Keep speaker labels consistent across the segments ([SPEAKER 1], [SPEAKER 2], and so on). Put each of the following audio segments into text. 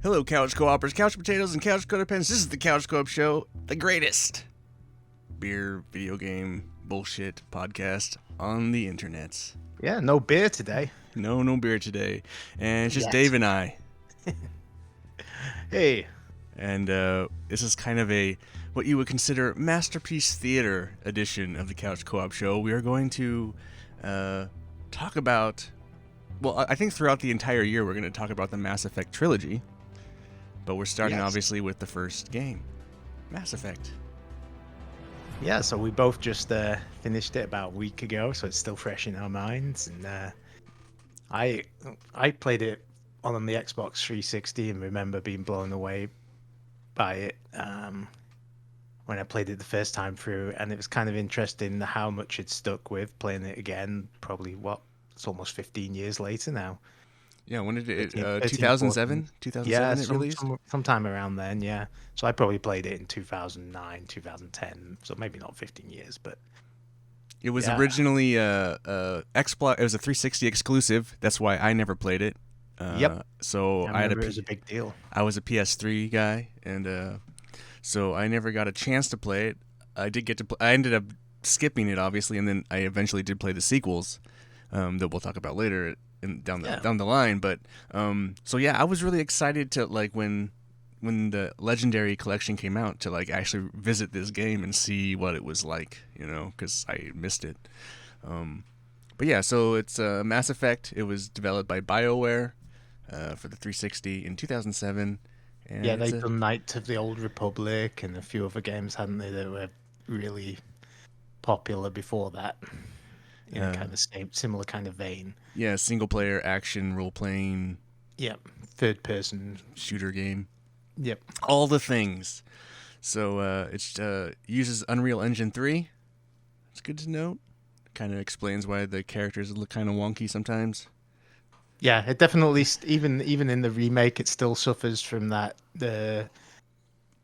[SPEAKER 1] Hello, couch co-opers, couch potatoes, and couch codependents. This is the Couch Co-op Show, the greatest beer, video game, bullshit podcast on the internet.
[SPEAKER 2] Yeah, no beer today.
[SPEAKER 1] No beer today. And it's just
[SPEAKER 2] Yet.
[SPEAKER 1] Dave and I.
[SPEAKER 2] Hey.
[SPEAKER 1] And this is kind of what you would consider masterpiece theater edition of the Couch Co-op Show. We are going to talk about... Well, I think throughout the entire year we're going to talk about the Mass Effect Trilogy. But we're starting, obviously, with the first game, Mass Effect.
[SPEAKER 2] Yeah, so we both just finished it about a week ago, so it's still fresh in our minds. And I played it on the Xbox 360 and remember being blown away by it when I played it the first time through. And it was kind of interesting how much it stuck with playing it again, probably, it's almost 15 years later now.
[SPEAKER 1] Yeah, when did it? 2007? 2007 it released?
[SPEAKER 2] Sometime around then, yeah. So I probably played it in 2009, 2010, so maybe not 15 years, but...
[SPEAKER 1] It was originally it was a 360 exclusive. That's why I never played it.
[SPEAKER 2] Yep.
[SPEAKER 1] So
[SPEAKER 2] it was a big deal.
[SPEAKER 1] I was a PS3 guy, and so I never got a chance to play it. I did get to I ended up skipping it, obviously, and then I eventually did play the sequels that we'll talk about later down the line. But so yeah, I was really excited to when the Legendary Collection came out to actually visit this game and see what it was like, because I missed it. But yeah, so it's Mass Effect. It was developed by BioWare for the 360 in 2007. And
[SPEAKER 2] yeah, they've done Knights of the Old Republic and a few other games, hadn't they, that were really popular before that. In a kind of similar kind of vein.
[SPEAKER 1] Yeah, single player action role playing.
[SPEAKER 2] Yep, third person
[SPEAKER 1] shooter game.
[SPEAKER 2] Yep,
[SPEAKER 1] all the things. So it uses Unreal Engine 3. It's good to note. Kind of explains why the characters look kind of wonky sometimes.
[SPEAKER 2] Yeah, it definitely even in the remake, it still suffers from the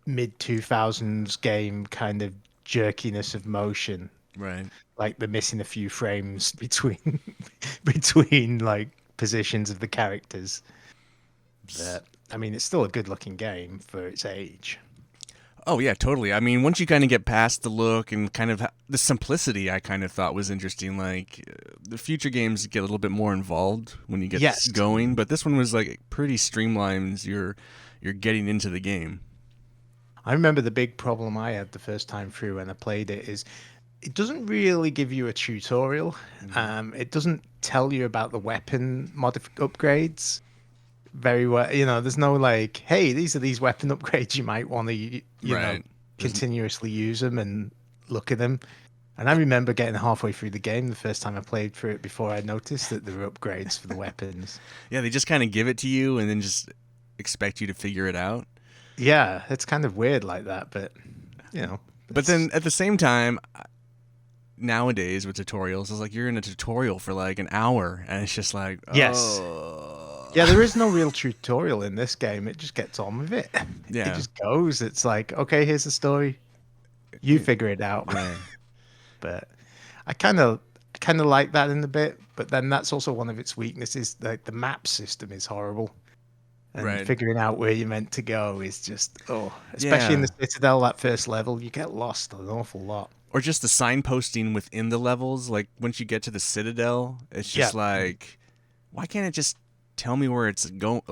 [SPEAKER 2] mid 2000s game kind of jerkiness of motion.
[SPEAKER 1] Right.
[SPEAKER 2] Like they're missing a few frames between positions of the characters. But I mean, it's still a good looking game for its age.
[SPEAKER 1] Oh yeah, totally. I mean, once you kind of get past the look and kind of the simplicity, I kind of thought was interesting. The future games get a little bit more involved when you get going, but this one was pretty streamlined as you're getting into the game.
[SPEAKER 2] I remember the big problem I had the first time through when I played it is it doesn't really give you a tutorial. Mm-hmm. It doesn't tell you about the weapon upgrades very well. There's no hey, these are these weapon upgrades you might want to, you know, continuously use them and look at them. And I remember getting halfway through the game the first time I played through it before I noticed that there were upgrades for the weapons.
[SPEAKER 1] Yeah, they just kind of give it to you and then just expect you to figure it out.
[SPEAKER 2] Yeah, it's kind of weird like that, but
[SPEAKER 1] But then at the same time, nowadays with tutorials, it's you're in a tutorial for an hour and it's just
[SPEAKER 2] yes. Yeah, there is no real tutorial in this game. It just gets on with it.
[SPEAKER 1] Yeah.
[SPEAKER 2] It just goes. It's okay, here's the story. You figure it out.
[SPEAKER 1] Right.
[SPEAKER 2] But I kind of like that in a bit, but then that's also one of its weaknesses. The map system is horrible. And figuring out where you're meant to go is just, especially in the Citadel, that first level, you get lost an awful lot.
[SPEAKER 1] Or just the signposting within the levels. Once you get to the Citadel, it's just why can't it just tell me where it's going?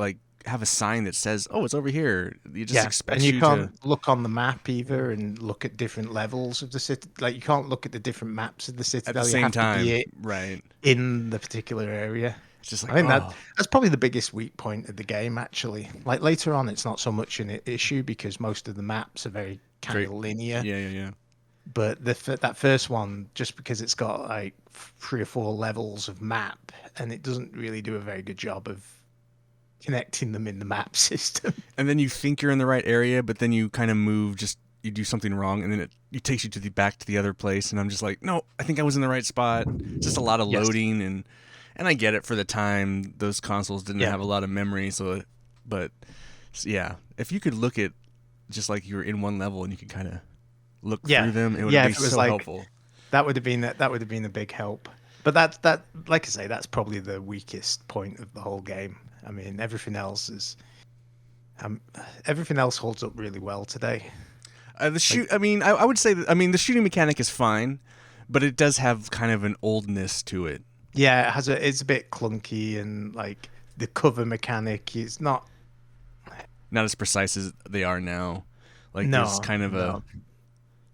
[SPEAKER 1] Have a sign that says, "Oh, it's over here." You just expect
[SPEAKER 2] and you can't look on the map either and look at different levels of the city. You can't look at the different maps of the Citadel
[SPEAKER 1] at the same time.
[SPEAKER 2] To be in the particular area.
[SPEAKER 1] It's just
[SPEAKER 2] I think that's probably the biggest weak point of the game, actually. Later on, it's not so much an issue because most of the maps are very kind of linear.
[SPEAKER 1] Yeah.
[SPEAKER 2] But that first one, just because it's got 3 or 4 levels of map, and it doesn't really do a very good job of connecting them in the map system.
[SPEAKER 1] And then you think you're in the right area, but then you kind of move, you do something wrong, and then it takes you back to the other place, and I'm just no, I think I was in the right spot. It's just a lot of loading, and I get it for the time. Those consoles didn't have a lot of memory, but yeah, if you could look at just you're in one level and you could kind of look through them, it would be so helpful.
[SPEAKER 2] That would have been a big help. But that like I say, that's probably the weakest point of the whole game. I mean, everything else is Um, Everything else holds up really well today.
[SPEAKER 1] The
[SPEAKER 2] Like,
[SPEAKER 1] shoot. I mean, I would say that. I mean, the shooting mechanic is fine, but it does have kind of an oldness to it.
[SPEAKER 2] yeah, it's a bit clunky and like the cover mechanic is not.
[SPEAKER 1] Not as precise as they are now. Like there's
[SPEAKER 2] No,
[SPEAKER 1] kind of a
[SPEAKER 2] no.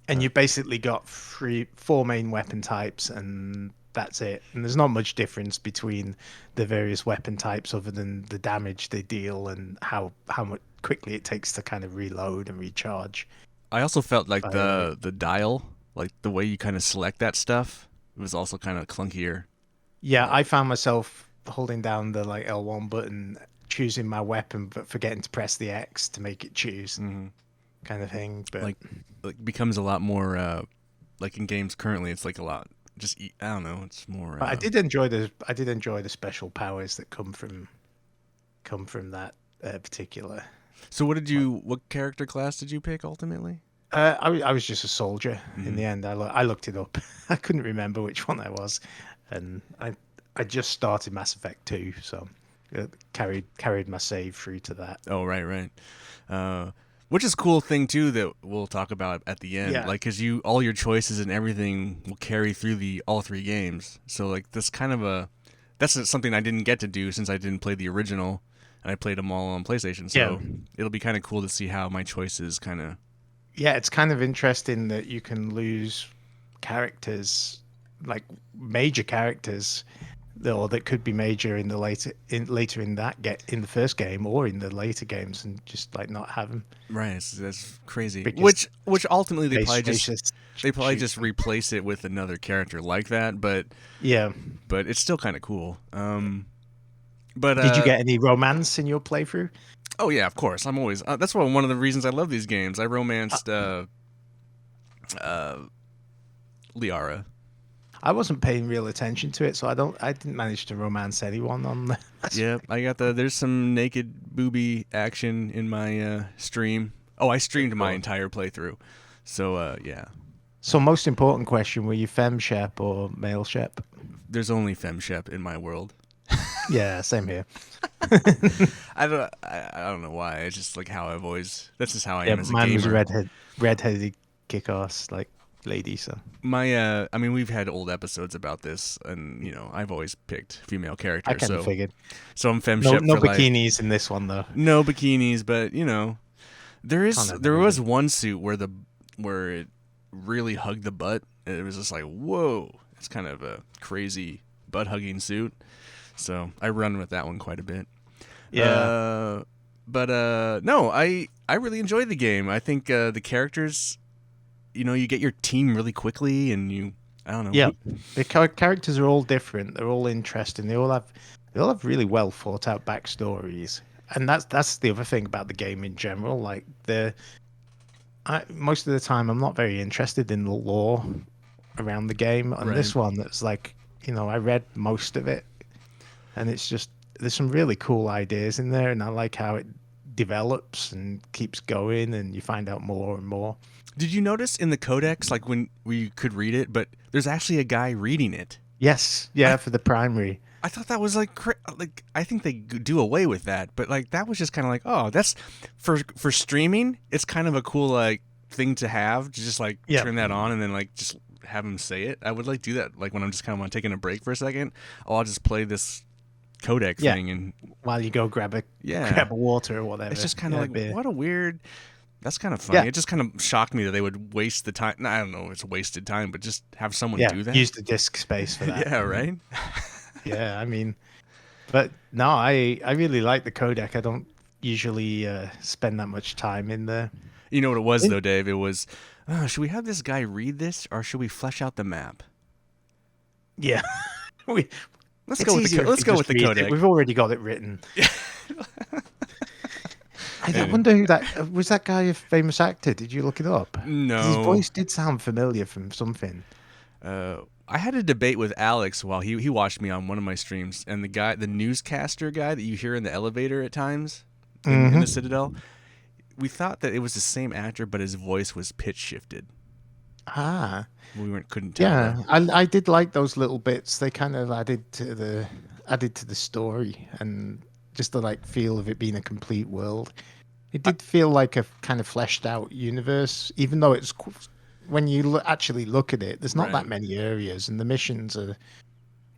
[SPEAKER 2] And
[SPEAKER 1] uh,
[SPEAKER 2] you basically got four main weapon types, and that's it. And there's not much difference between the various weapon types, other than the damage they deal and how much quickly it takes to kind of reload and recharge.
[SPEAKER 1] I also felt like
[SPEAKER 2] Fire rate.
[SPEAKER 1] the dial, like the way you kind of select that stuff, was also kind of clunkier.
[SPEAKER 2] Yeah,
[SPEAKER 1] Uh,
[SPEAKER 2] I found myself holding down the like L1 button, choosing my weapon, but forgetting to press the X to make it choose,
[SPEAKER 1] mm-hmm.
[SPEAKER 2] kind of thing. But
[SPEAKER 1] Like becomes a lot more like in games currently. It's like a lot. Just I don't know. It's more.
[SPEAKER 2] I did enjoy the special powers that come from that particular.
[SPEAKER 1] So what did
[SPEAKER 2] Like,
[SPEAKER 1] you? What character class did you pick ultimately?
[SPEAKER 2] I was just a soldier in
[SPEAKER 1] Mm-hmm.
[SPEAKER 2] the end. I looked it up. I couldn't remember which one I was, and I just started Mass Effect 2, so carried my save through to that.
[SPEAKER 1] Oh right, right. Uh, which is a cool thing too that we'll talk about at the end.
[SPEAKER 2] Yeah,
[SPEAKER 1] Like, cause you all your choices and everything will carry through the all three games. So like this kind of a that's something I didn't get to do since I didn't play the original and I played them all on PlayStation.
[SPEAKER 2] yeah,
[SPEAKER 1] So it'll be kind of cool to see how my choices kind of.
[SPEAKER 2] yeah. It's kind of interesting that you can lose characters, like major characters, or that could be major in the later in that get in the first game or in the later games, and just like not have them
[SPEAKER 1] Right, that's crazy.
[SPEAKER 2] because
[SPEAKER 1] Which ultimately
[SPEAKER 2] space
[SPEAKER 1] they probably
[SPEAKER 2] shoots
[SPEAKER 1] just
[SPEAKER 2] them.
[SPEAKER 1] replace it with another character like that,
[SPEAKER 2] Yeah.
[SPEAKER 1] but it's still kind of cool. But
[SPEAKER 2] Did you get any romance in your playthrough?
[SPEAKER 1] oh yeah, of course. I'm always that's one of the reasons I love these games. I
[SPEAKER 2] Uh,
[SPEAKER 1] romanced uh Liara.
[SPEAKER 2] I wasn't paying real attention to it, so I didn't manage to romance anyone on the
[SPEAKER 1] Yep, I got there's some naked booby action in my stream. Oh, I streamed my
[SPEAKER 2] Cool.
[SPEAKER 1] entire playthrough. So yeah.
[SPEAKER 2] So most important question, were you fem shep or male shep?
[SPEAKER 1] There's only femshep in my world.
[SPEAKER 2] Yeah, same here.
[SPEAKER 1] I don't know why. It's just like how I've always that's just how I
[SPEAKER 2] Yeah,
[SPEAKER 1] am as a
[SPEAKER 2] mine was a
[SPEAKER 1] gamer.
[SPEAKER 2] redheaded kick ass like lady, so
[SPEAKER 1] My I mean we've had old episodes about this and I've always picked female
[SPEAKER 2] I
[SPEAKER 1] characters.
[SPEAKER 2] kind of figured.
[SPEAKER 1] So I'm
[SPEAKER 2] No
[SPEAKER 1] femshep
[SPEAKER 2] no
[SPEAKER 1] for life.
[SPEAKER 2] bikinis in this one though.
[SPEAKER 1] No bikinis, but
[SPEAKER 2] Can't have
[SPEAKER 1] there was
[SPEAKER 2] everything.
[SPEAKER 1] one suit where it really hugged the butt. It was just like, whoa, it's kind of a crazy butt hugging suit. So I run with that one quite a bit.
[SPEAKER 2] Yeah.
[SPEAKER 1] But no, I really enjoyed the game. I think the characters, you get your team really quickly, and I don't know.
[SPEAKER 2] Yeah. The characters are all different. They're all interesting. They all have really well thought out backstories. And that's the other thing about the game in general. Like most of the time I'm not very interested in the lore around the game. And
[SPEAKER 1] Right.
[SPEAKER 2] this one that's like, I read most of it, and it's just there's some really cool ideas in there, and I like how it develops and keeps going, and you find out more and more.
[SPEAKER 1] Did you notice in the codex, like when we could read it, but there's actually a guy reading it?
[SPEAKER 2] Yes,
[SPEAKER 1] I
[SPEAKER 2] yeah, for the primary.
[SPEAKER 1] I thought that was like I think they do away with that, but like that was just kind of like, oh, that's for streaming. It's kind of a cool like thing to have to just like
[SPEAKER 2] Yeah,
[SPEAKER 1] turn that on and then like just have him say it. I would like do that like when I'm just kind of taking a break for a second. Oh, I'll just play this codec
[SPEAKER 2] yeah.
[SPEAKER 1] thing and
[SPEAKER 2] While you go
[SPEAKER 1] yeah,
[SPEAKER 2] grab a water or
[SPEAKER 1] it's
[SPEAKER 2] whatever.
[SPEAKER 1] just kind of
[SPEAKER 2] Yeah,
[SPEAKER 1] like
[SPEAKER 2] beer.
[SPEAKER 1] what a weird. That's kind of funny.
[SPEAKER 2] Yeah,
[SPEAKER 1] It just kind of shocked me that they would waste the time. No, I don't know if it's wasted time, but just have someone
[SPEAKER 2] yeah.
[SPEAKER 1] do that.
[SPEAKER 2] Use the disk space for that.
[SPEAKER 1] Yeah, right.
[SPEAKER 2] Yeah, I mean, but no, I really like the codec. I don't usually spend that much time in there.
[SPEAKER 1] You know what it was
[SPEAKER 2] In-
[SPEAKER 1] though, Dave? It was, should we have this guy read this or should we flesh out the map?
[SPEAKER 2] yeah, we.
[SPEAKER 1] Let's
[SPEAKER 2] It's
[SPEAKER 1] go with
[SPEAKER 2] easier if
[SPEAKER 1] let's
[SPEAKER 2] we
[SPEAKER 1] go
[SPEAKER 2] just
[SPEAKER 1] with the
[SPEAKER 2] read it.
[SPEAKER 1] codec.
[SPEAKER 2] We've already got it written. I
[SPEAKER 1] Anyway,
[SPEAKER 2] wonder who that was. That guy a famous actor? Did you look it up? Because his
[SPEAKER 1] no,
[SPEAKER 2] voice did sound familiar from something.
[SPEAKER 1] I had a debate with Alex while he watched me on one of my streams, and the newscaster guy that you hear in the elevator at times in the
[SPEAKER 2] Hmm.
[SPEAKER 1] Citadel. We thought that it was the same actor, but his voice was pitch shifted.
[SPEAKER 2] Ah,
[SPEAKER 1] We weren't couldn't tell though.
[SPEAKER 2] yeah. I did like those little bits. They kind of added to the story and just the like feel of it being a complete world. It did feel like a kind of fleshed out universe, even though when you actually look at it, there's not
[SPEAKER 1] Right.
[SPEAKER 2] that many areas, and the missions are,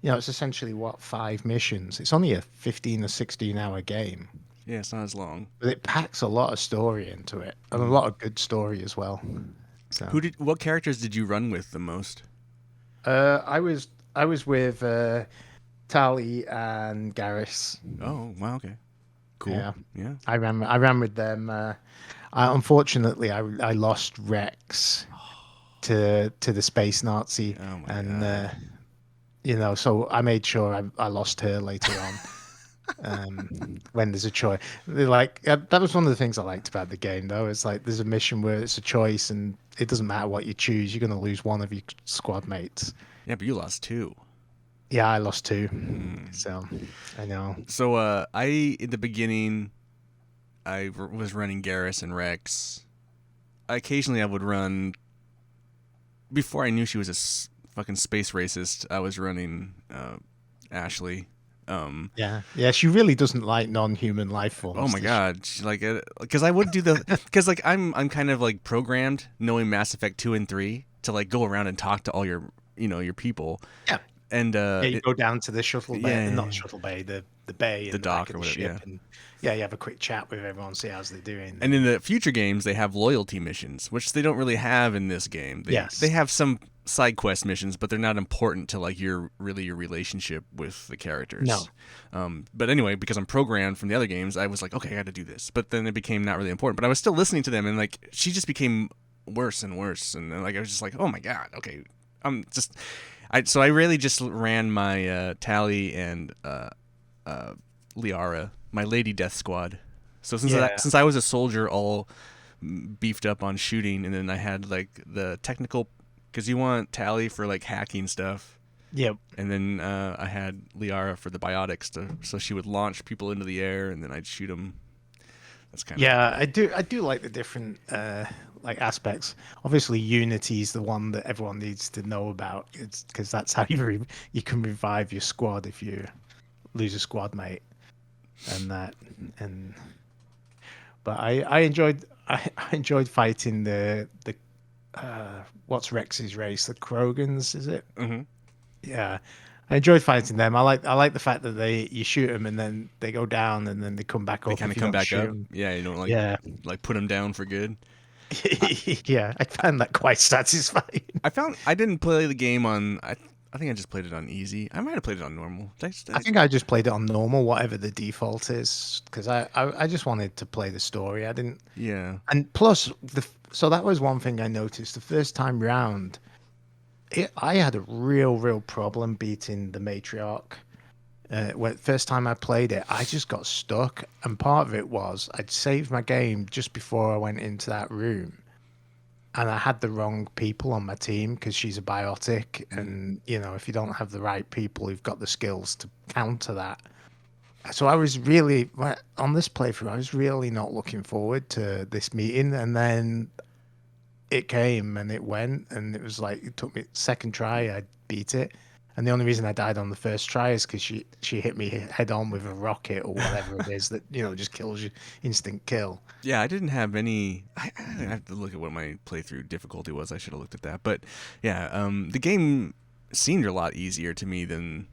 [SPEAKER 2] it's essentially what, 5 missions. It's only a 15 or 16-hour game,
[SPEAKER 1] Yeah, it's not as long.
[SPEAKER 2] but it packs a lot of story into it, and a
[SPEAKER 1] Mm.
[SPEAKER 2] lot of good story as well. So,
[SPEAKER 1] What characters did you run with the most?
[SPEAKER 2] I was with Tali and Garrus.
[SPEAKER 1] Oh, wow, okay. Cool.
[SPEAKER 2] Yeah,
[SPEAKER 1] Yeah.
[SPEAKER 2] I ran with them. Unfortunately, I lost Rex to the space Nazi,
[SPEAKER 1] Oh my
[SPEAKER 2] and
[SPEAKER 1] god.
[SPEAKER 2] so I made sure I lost her later on. When there's a choice, that was one of the things I liked about the game, though. It's like there's a mission where it's a choice, and it doesn't matter what you choose, you're going to lose one of your squad mates.
[SPEAKER 1] Yeah, but you lost two.
[SPEAKER 2] Yeah, I lost two,
[SPEAKER 1] Hmm.
[SPEAKER 2] so I know.
[SPEAKER 1] So I in the beginning was running Garrus and Rex. Occasionally I would run before I knew she was a fucking space racist. I was running Ashley. Um,
[SPEAKER 2] Yeah, yeah, she really doesn't like non-human life
[SPEAKER 1] oh
[SPEAKER 2] forms,
[SPEAKER 1] my
[SPEAKER 2] does she?
[SPEAKER 1] god, she, like, because I would do because like I'm kind of like programmed knowing Mass Effect 2 and 3 to like go around and talk to all your your people
[SPEAKER 2] Yeah.
[SPEAKER 1] and
[SPEAKER 2] Yeah, you go down to the shuttle bay,
[SPEAKER 1] yeah,
[SPEAKER 2] not shuttle bay, the bay
[SPEAKER 1] the
[SPEAKER 2] in the back
[SPEAKER 1] dock
[SPEAKER 2] of
[SPEAKER 1] or
[SPEAKER 2] the
[SPEAKER 1] whatever,
[SPEAKER 2] ship,
[SPEAKER 1] yeah.
[SPEAKER 2] and yeah, you have a quick chat with everyone, see how's they doing.
[SPEAKER 1] And
[SPEAKER 2] And
[SPEAKER 1] in the future games, they have loyalty missions, which they don't really have in this game. They
[SPEAKER 2] yes,
[SPEAKER 1] have some side quest missions, but they're not important to like your relationship with the
[SPEAKER 2] no,
[SPEAKER 1] characters. But anyway, because I'm programmed from the other games, I was like, okay, I got to do this. But then it became not really important. But I was still listening to them, and like she just became worse and worse, and then, like I was just like, oh my god, okay, I'm just. I really just ran my Tally and Liara, my Lady Death Squad. So
[SPEAKER 2] yeah,
[SPEAKER 1] since I was a soldier, all beefed up on shooting, and then I had like the technical, because you want Tally for like hacking stuff,
[SPEAKER 2] yeah,
[SPEAKER 1] and then I had Liara for the biotics, so she would launch people into the air, and then I'd shoot them. That's kind of
[SPEAKER 2] yeah. I do like the different like aspects. Obviously, Unity is the one that everyone needs to know about. It's because that's how you can revive your squad if you lose a squad mate, and that and but I enjoyed I enjoyed fighting the what's Rex's race, the Krogans, is it?
[SPEAKER 1] hmm
[SPEAKER 2] Yeah, I enjoyed fighting them. I like the fact that you shoot them and then they go down and then they come back
[SPEAKER 1] they
[SPEAKER 2] up
[SPEAKER 1] kind of
[SPEAKER 2] if you
[SPEAKER 1] come
[SPEAKER 2] don't
[SPEAKER 1] back
[SPEAKER 2] shoot
[SPEAKER 1] up.
[SPEAKER 2] them.
[SPEAKER 1] Yeah, you don't
[SPEAKER 2] Yeah,
[SPEAKER 1] like put them down for good. I,
[SPEAKER 2] yeah, I found that quite satisfying.
[SPEAKER 1] I found I didn't play the game on. I think I just played it on easy. I might have played it on normal.
[SPEAKER 2] I think I just played it on normal, whatever the default is, because I just wanted to play the story. I didn't,
[SPEAKER 1] Yeah.
[SPEAKER 2] and plus so that was one thing I noticed the first time round. I had a real problem beating the matriarch. When first time I played it, I just got stuck, and part of it was I'd saved my game just before I went into that room, and I had the wrong people on my team because she's a biotic,
[SPEAKER 1] Mm.
[SPEAKER 2] and if you don't have the right people who've got the skills to counter that. So I was really on this playthrough. I was really not looking forward to this meeting, and then it came and it went, and it was like it took me second try, I beat it. And the only reason I died on the first try is because she hit me head on with a rocket or whatever it is that just kills you, instant kill.
[SPEAKER 1] Yeah, I didn't have any. I have to look at what my playthrough difficulty was. I should have looked at that. But yeah, the game seemed a lot easier to me than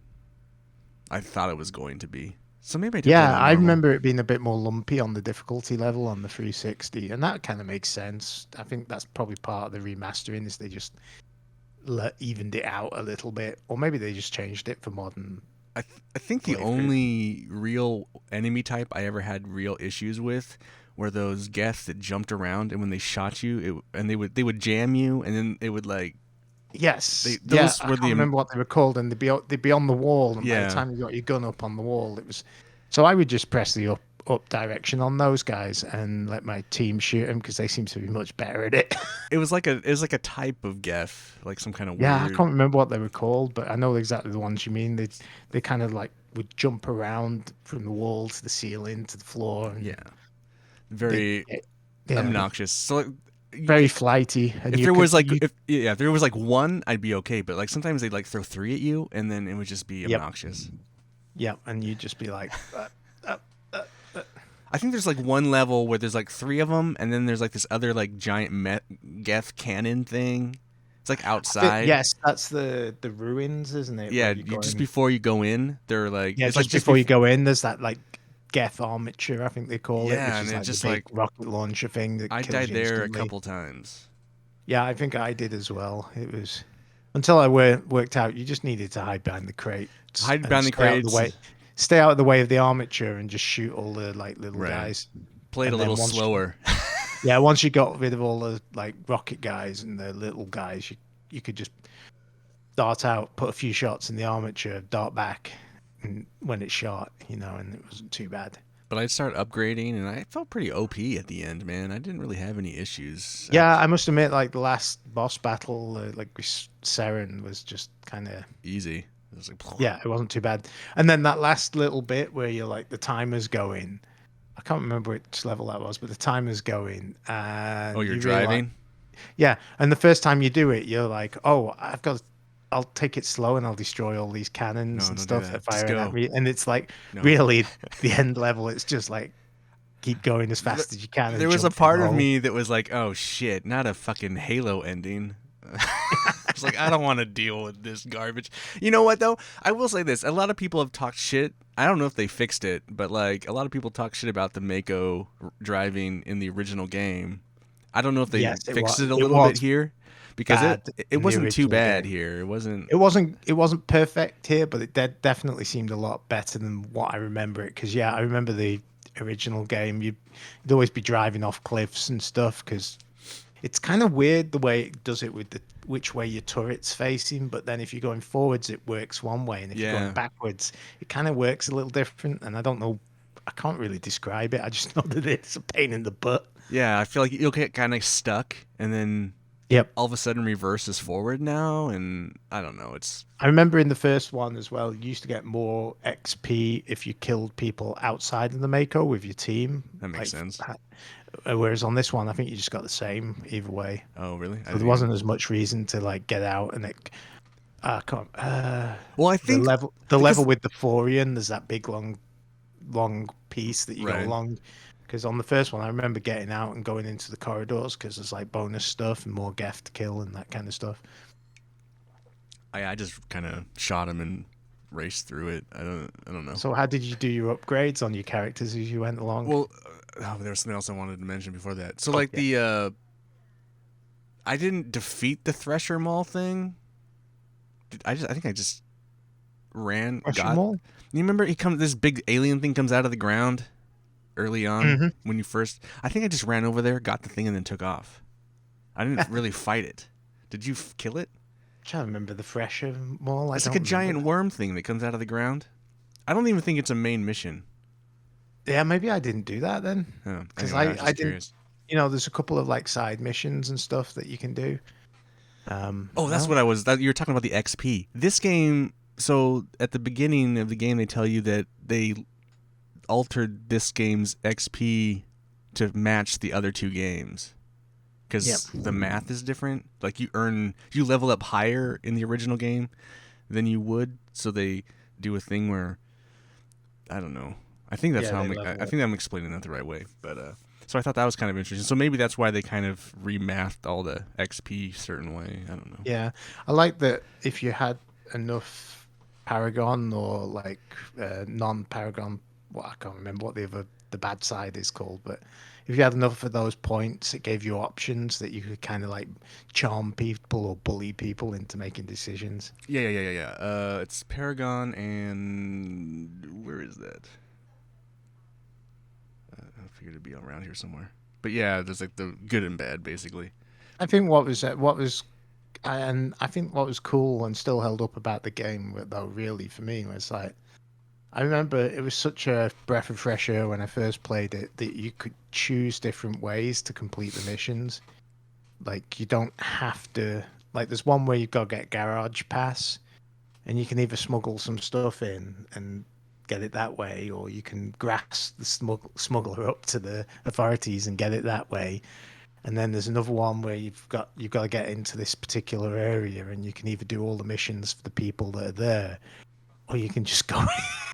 [SPEAKER 1] I thought it was going to be. So maybe I did play it
[SPEAKER 2] Yeah,
[SPEAKER 1] on
[SPEAKER 2] I
[SPEAKER 1] normal.
[SPEAKER 2] remember it being a bit more lumpy on the difficulty level on the 360, and that kind of makes sense. I think that's probably part of the remastering is they just evened it out a little bit, or maybe they just changed it for modern
[SPEAKER 1] I think the
[SPEAKER 2] playthrough.
[SPEAKER 1] only real enemy type I ever had real issues with were those Geth that jumped around, and when they shot you, and they would jam you, and then it would like
[SPEAKER 2] Yes, yeah,
[SPEAKER 1] those
[SPEAKER 2] I
[SPEAKER 1] were
[SPEAKER 2] can't
[SPEAKER 1] the
[SPEAKER 2] remember what they were called, and they'd be on the wall, and by the
[SPEAKER 1] yeah.
[SPEAKER 2] time you got your gun up on the wall, it was. So I would just press the up direction on those guys and let my team shoot them because they seem to be much better at it.
[SPEAKER 1] It was like a type of Geth, like some kind of
[SPEAKER 2] Yeah, I
[SPEAKER 1] weird.
[SPEAKER 2] can't remember what they were called, but I know exactly the ones you mean. They kind of like would jump around from the wall to the ceiling to the floor, and
[SPEAKER 1] Yeah,
[SPEAKER 2] they
[SPEAKER 1] very
[SPEAKER 2] yeah,
[SPEAKER 1] obnoxious. So like,
[SPEAKER 2] very flighty, and
[SPEAKER 1] if
[SPEAKER 2] you
[SPEAKER 1] there
[SPEAKER 2] could
[SPEAKER 1] was like
[SPEAKER 2] you
[SPEAKER 1] if there was like one, I'd be okay. But like sometimes they'd like throw three at you, and then it would just be
[SPEAKER 2] yep,
[SPEAKER 1] obnoxious.
[SPEAKER 2] yep, and you'd just be like, uh, uh, uh.
[SPEAKER 1] I think there's like one level where there's like three of them, and then there's like this other like giant Geth cannon thing. It's like outside.
[SPEAKER 2] Yes, that's the ruins, isn't it? Where
[SPEAKER 1] Yeah,
[SPEAKER 2] you're
[SPEAKER 1] you just
[SPEAKER 2] going.
[SPEAKER 1] before you go in, they're like
[SPEAKER 2] Yeah,
[SPEAKER 1] it's like
[SPEAKER 2] just
[SPEAKER 1] just
[SPEAKER 2] before you
[SPEAKER 1] before.
[SPEAKER 2] go in, there's that like Geth armature, I think they call it,
[SPEAKER 1] Yeah,
[SPEAKER 2] which
[SPEAKER 1] and
[SPEAKER 2] is
[SPEAKER 1] it
[SPEAKER 2] like the
[SPEAKER 1] just
[SPEAKER 2] big
[SPEAKER 1] like
[SPEAKER 2] rocket launcher thing that
[SPEAKER 1] I
[SPEAKER 2] kills
[SPEAKER 1] died
[SPEAKER 2] you
[SPEAKER 1] there a
[SPEAKER 2] instantly.
[SPEAKER 1] couple times.
[SPEAKER 2] Yeah, I think I did as well. It was until worked out you just needed to hide behind the crates
[SPEAKER 1] Hide
[SPEAKER 2] and
[SPEAKER 1] behind the crates.
[SPEAKER 2] stay out of the way of the armature and just shoot all the like little
[SPEAKER 1] Right.
[SPEAKER 2] guys.
[SPEAKER 1] Played a
[SPEAKER 2] And
[SPEAKER 1] little
[SPEAKER 2] then
[SPEAKER 1] slower.
[SPEAKER 2] once you got rid of all the like rocket guys and the little guys, you could just dart out, put a few shots in the armature, dart back, and when it's shot, and it wasn't too bad.
[SPEAKER 1] But I'd start upgrading, and I felt pretty OP at the end, man. I didn't really have any issues.
[SPEAKER 2] Yeah, I must admit, like the last boss battle, like with Seren, was just kind of
[SPEAKER 1] Easy. It was like,
[SPEAKER 2] yeah, it wasn't too bad. And then that last little bit where you're like the timer's going, I can't remember which level that was, but the timer's going,
[SPEAKER 1] oh,
[SPEAKER 2] and
[SPEAKER 1] you're
[SPEAKER 2] you realize,
[SPEAKER 1] driving?
[SPEAKER 2] yeah, and the first time you do it, you're like, oh, I'll take it slow and I'll destroy all these cannons
[SPEAKER 1] No,
[SPEAKER 2] and
[SPEAKER 1] don't do
[SPEAKER 2] stuff that
[SPEAKER 1] that. Just
[SPEAKER 2] firing at
[SPEAKER 1] go.
[SPEAKER 2] me, and it's like
[SPEAKER 1] No.
[SPEAKER 2] really the end level. It's just like keep going as
[SPEAKER 1] Th-
[SPEAKER 2] fast as you can and
[SPEAKER 1] there was a
[SPEAKER 2] jump through the
[SPEAKER 1] part of
[SPEAKER 2] hole.
[SPEAKER 1] me that was like, oh shit, not a fucking Halo ending. It's like, I don't want to deal with this garbage. You know what, though? I will say this. A lot of people have talked shit. I don't know if they fixed it, but like, a lot of people talk shit about the Mako driving in the original game. I don't know if they
[SPEAKER 2] Yes,
[SPEAKER 1] fixed it a
[SPEAKER 2] it
[SPEAKER 1] little bit
[SPEAKER 2] was
[SPEAKER 1] here because it
[SPEAKER 2] bad
[SPEAKER 1] it
[SPEAKER 2] in the
[SPEAKER 1] wasn't too
[SPEAKER 2] original
[SPEAKER 1] bad
[SPEAKER 2] game.
[SPEAKER 1] here. It wasn't.
[SPEAKER 2] It wasn't perfect here, but it definitely seemed a lot better than what I remember it. Because yeah, I remember the original game. You'd always be driving off cliffs and stuff. Because it's kind of weird the way it does it with the which way your turret's facing. But then if you're going forwards, it works one way, and if you're going
[SPEAKER 1] Yeah.
[SPEAKER 2] backwards, it kind of works a little different. And I don't know. I can't really describe it. I just know that it's a pain in the butt.
[SPEAKER 1] Yeah, I feel like you'll get kind of stuck and then
[SPEAKER 2] Yep.
[SPEAKER 1] all of a sudden reverses forward now, and I don't know. It's
[SPEAKER 2] I remember in the first one as well, you used to get more XP if you killed people outside of the Mako with your team.
[SPEAKER 1] that makes
[SPEAKER 2] Like,
[SPEAKER 1] sense.
[SPEAKER 2] whereas on this one, I think you just got the same either way.
[SPEAKER 1] Oh, really? I
[SPEAKER 2] So there
[SPEAKER 1] didn't even.
[SPEAKER 2] wasn't as much reason to like get out and it. Come
[SPEAKER 1] Well, I
[SPEAKER 2] the
[SPEAKER 1] think
[SPEAKER 2] level
[SPEAKER 1] because
[SPEAKER 2] with the Forian, there's that big long piece that you go
[SPEAKER 1] right.
[SPEAKER 2] along. Because on the first one, I remember getting out and going into the corridors because there's like bonus stuff and more Geth to kill and that kind of stuff.
[SPEAKER 1] I just kind of shot him and raced through it. I don't know.
[SPEAKER 2] So how did you do your upgrades on your characters as you went along?
[SPEAKER 1] Well, there was something else I wanted to mention before that. So
[SPEAKER 2] Oh
[SPEAKER 1] like
[SPEAKER 2] yeah,
[SPEAKER 1] the I didn't defeat the Thresher Mall thing. I think I just ran
[SPEAKER 2] Russian
[SPEAKER 1] got.
[SPEAKER 2] Mall.
[SPEAKER 1] You remember he comes this big alien thing comes out of the ground early on
[SPEAKER 2] Hmm.
[SPEAKER 1] when you first. I think I just ran over there, got the thing, and then took off. I didn't really fight it. Did you kill it?
[SPEAKER 2] Trying to remember the Fresher Mall. I
[SPEAKER 1] It's like
[SPEAKER 2] don't
[SPEAKER 1] a
[SPEAKER 2] remember
[SPEAKER 1] giant
[SPEAKER 2] that.
[SPEAKER 1] worm thing that comes out of the ground. I don't even think it's a main mission.
[SPEAKER 2] Yeah, maybe I didn't do that then,
[SPEAKER 1] Oh,
[SPEAKER 2] because
[SPEAKER 1] anyway, I was
[SPEAKER 2] I
[SPEAKER 1] just
[SPEAKER 2] didn't.
[SPEAKER 1] curious.
[SPEAKER 2] There's a couple of like side missions and stuff that you can do.
[SPEAKER 1] Oh, that's
[SPEAKER 2] No.
[SPEAKER 1] what I was. You're talking about the XP. This game. So at the beginning of the game, they tell you that they altered this game's XP to match the other two games
[SPEAKER 2] Yep.
[SPEAKER 1] because the math is different. Like you level up higher in the original game than you would. So they do a thing where I don't know. I think that's
[SPEAKER 2] Yeah,
[SPEAKER 1] how
[SPEAKER 2] they
[SPEAKER 1] I
[SPEAKER 2] level up.
[SPEAKER 1] think I'm explaining that the right way. But so I thought that was kind of interesting. So maybe that's why they kind of remathed all the XP certain way. I don't know.
[SPEAKER 2] Yeah, I like that if you had enough Paragon or like non-Paragon, well, I can't remember what the bad side is called, but if you had enough of those points, it gave you options that you could kind of like charm people or bully people into making decisions.
[SPEAKER 1] Yeah. It's Paragon and where is that? I figured it'd be around here somewhere. But yeah, there's like the good and bad, basically.
[SPEAKER 2] I think and I think what was cool and still held up about the game, though, really for me was like I remember it was such a breath of fresh air when I first played it that you could choose different ways to complete the missions. Like you don't have to like there's one where you've got to get garage pass and you can either smuggle some stuff in and get it that way or you can grasp the smuggler up to the authorities and get it that way. And then there's another one where you've got to get into this particular area and you can either do all the missions for the people that are there or you can just go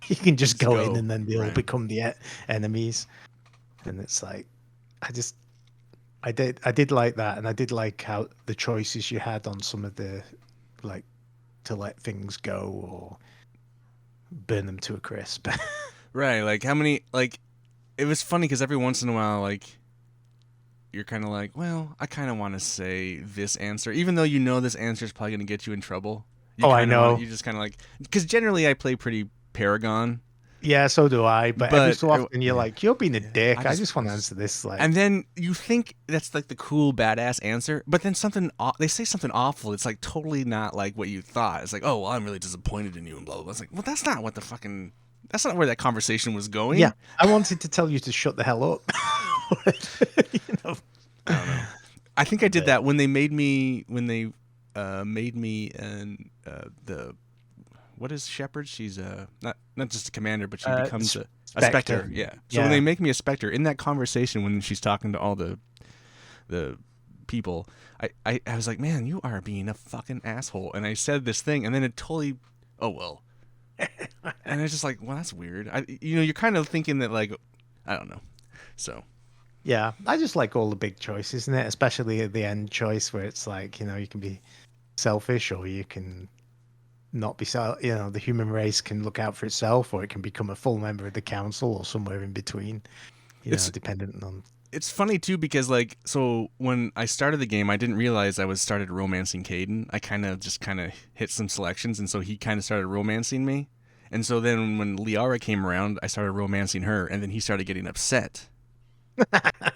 [SPEAKER 2] you can just
[SPEAKER 1] Just
[SPEAKER 2] go in
[SPEAKER 1] go.
[SPEAKER 2] and then they all
[SPEAKER 1] Right.
[SPEAKER 2] become the enemies. And it's like, I just, I did like that, and I did like how the choices you had on some of the, like, to let things go or burn them to a crisp.
[SPEAKER 1] Right, like how many like it was funny because every once in a while, like you're kind of like, well, I kind of want to say this answer, even though you know this answer is probably going to get you in trouble. You
[SPEAKER 2] Oh, I
[SPEAKER 1] kind of want,
[SPEAKER 2] know.
[SPEAKER 1] you just kind of like, because generally I play pretty Paragon,
[SPEAKER 2] Yeah, so do I. But every
[SPEAKER 1] but
[SPEAKER 2] so often you're
[SPEAKER 1] yeah,
[SPEAKER 2] like, you're being a
[SPEAKER 1] yeah,
[SPEAKER 2] dick. I just
[SPEAKER 1] I
[SPEAKER 2] want to
[SPEAKER 1] just,
[SPEAKER 2] answer this.
[SPEAKER 1] and
[SPEAKER 2] Like,
[SPEAKER 1] then you think that's like the cool badass answer, but then they say something awful. It's like totally not like what you thought. It's like, oh, well, I'm really disappointed in you and blah blah blah. It's like, well, that's not what the fucking, that's not where that conversation was
[SPEAKER 2] yeah,
[SPEAKER 1] going.
[SPEAKER 2] I wanted to tell you to shut the hell up. you know,
[SPEAKER 1] I don't know. I think I did
[SPEAKER 2] but
[SPEAKER 1] that when they made me made me and the what is Shepard? She's not just a commander, but she becomes a
[SPEAKER 2] Spectre.
[SPEAKER 1] Spectre. Yeah. So when they
[SPEAKER 2] Yeah.
[SPEAKER 1] make me a Spectre in that conversation when she's talking to all the people, I was like, man, you are being a fucking asshole. And I said this thing, and then it totally, oh well. And it's just like, well, that's weird. You're kind of thinking that like, I don't know. So
[SPEAKER 2] Yeah, I just like all the big choices in it, especially at the end choice where it's like, you can be selfish or you can not be the human race can look out for itself or it can become a full member of the council or somewhere in between,
[SPEAKER 1] it's
[SPEAKER 2] dependent on.
[SPEAKER 1] it's funny too because like so when I started the game I didn't realize I was started romancing Caden. I kind of hit some selections and so he kind of started romancing me. And so then when Liara came around, I started romancing her and then he started getting upset.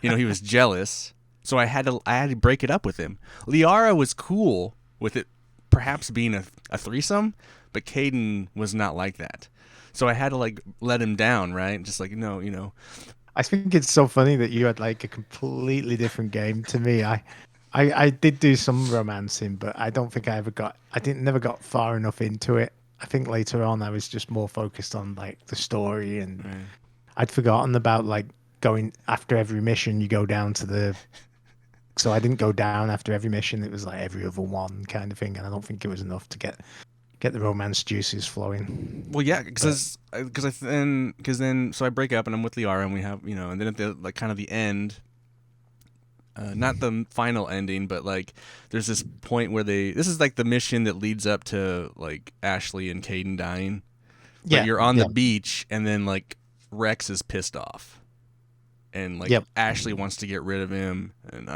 [SPEAKER 1] He was jealous. So I had to break it up with him. Liara was cool with it perhaps being a threesome, but Caden was not like that. So I had to like let him down, right? Just like no.
[SPEAKER 2] I think it's so funny that you had like a completely different game to me. I did do some romancing, but I don't think I didn't never got far enough into it. I think later on I was just more focused on like the story, and
[SPEAKER 1] Right.
[SPEAKER 2] I'd forgotten about like going after every mission you go down to the. So I didn't go down after every mission. It was like every other one kind of thing, and I don't think it was enough to get the romance juices flowing.
[SPEAKER 1] Well, yeah,
[SPEAKER 2] But
[SPEAKER 1] because then so I break up and I'm with Liara and we have and then at the like kind of the end, not the final ending, but like there's this point where this is like the mission that leads up to like Ashley and Caden dying, but
[SPEAKER 2] yeah,
[SPEAKER 1] you're on the
[SPEAKER 2] yeah,
[SPEAKER 1] beach and then like Rex is pissed off and like
[SPEAKER 2] yep.
[SPEAKER 1] Ashley wants to get rid of him and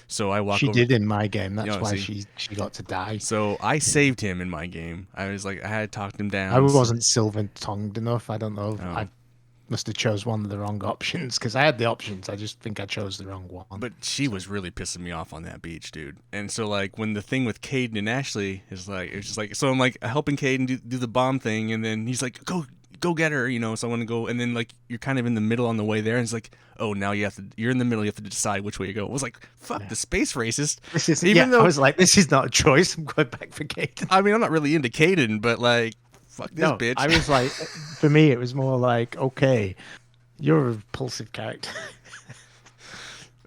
[SPEAKER 1] so I walk
[SPEAKER 2] She
[SPEAKER 1] over.
[SPEAKER 2] did in my game. That's why
[SPEAKER 1] See,
[SPEAKER 2] she got to die.
[SPEAKER 1] so I saved him in my game. I was like I had talked him
[SPEAKER 2] I
[SPEAKER 1] down. So,
[SPEAKER 2] wasn't silver tongued enough. I don't know.
[SPEAKER 1] oh.
[SPEAKER 2] I must have chose one of the wrong options because I had the options. I just think I chose the wrong one.
[SPEAKER 1] But she
[SPEAKER 2] So
[SPEAKER 1] was really pissing me off on that beach, dude. And so like when the thing with Caden and Ashley is like it's just like so I'm like helping Caden do the bomb thing and then he's like go get her, so I want to go and then like you're kind of in the middle on the way there and it's like, "Oh, now you're in the middle, you have to decide which way you go." I was like, "Fuck,
[SPEAKER 2] yeah,
[SPEAKER 1] the space racist."
[SPEAKER 2] this is
[SPEAKER 1] Even
[SPEAKER 2] I
[SPEAKER 1] though
[SPEAKER 2] was like, this is not a choice. I'm going back for Gaten.
[SPEAKER 1] I mean, I'm not really into Caden, but like fuck this
[SPEAKER 2] No,
[SPEAKER 1] bitch.
[SPEAKER 2] I was like, for me, it was more like, okay, you're a repulsive character.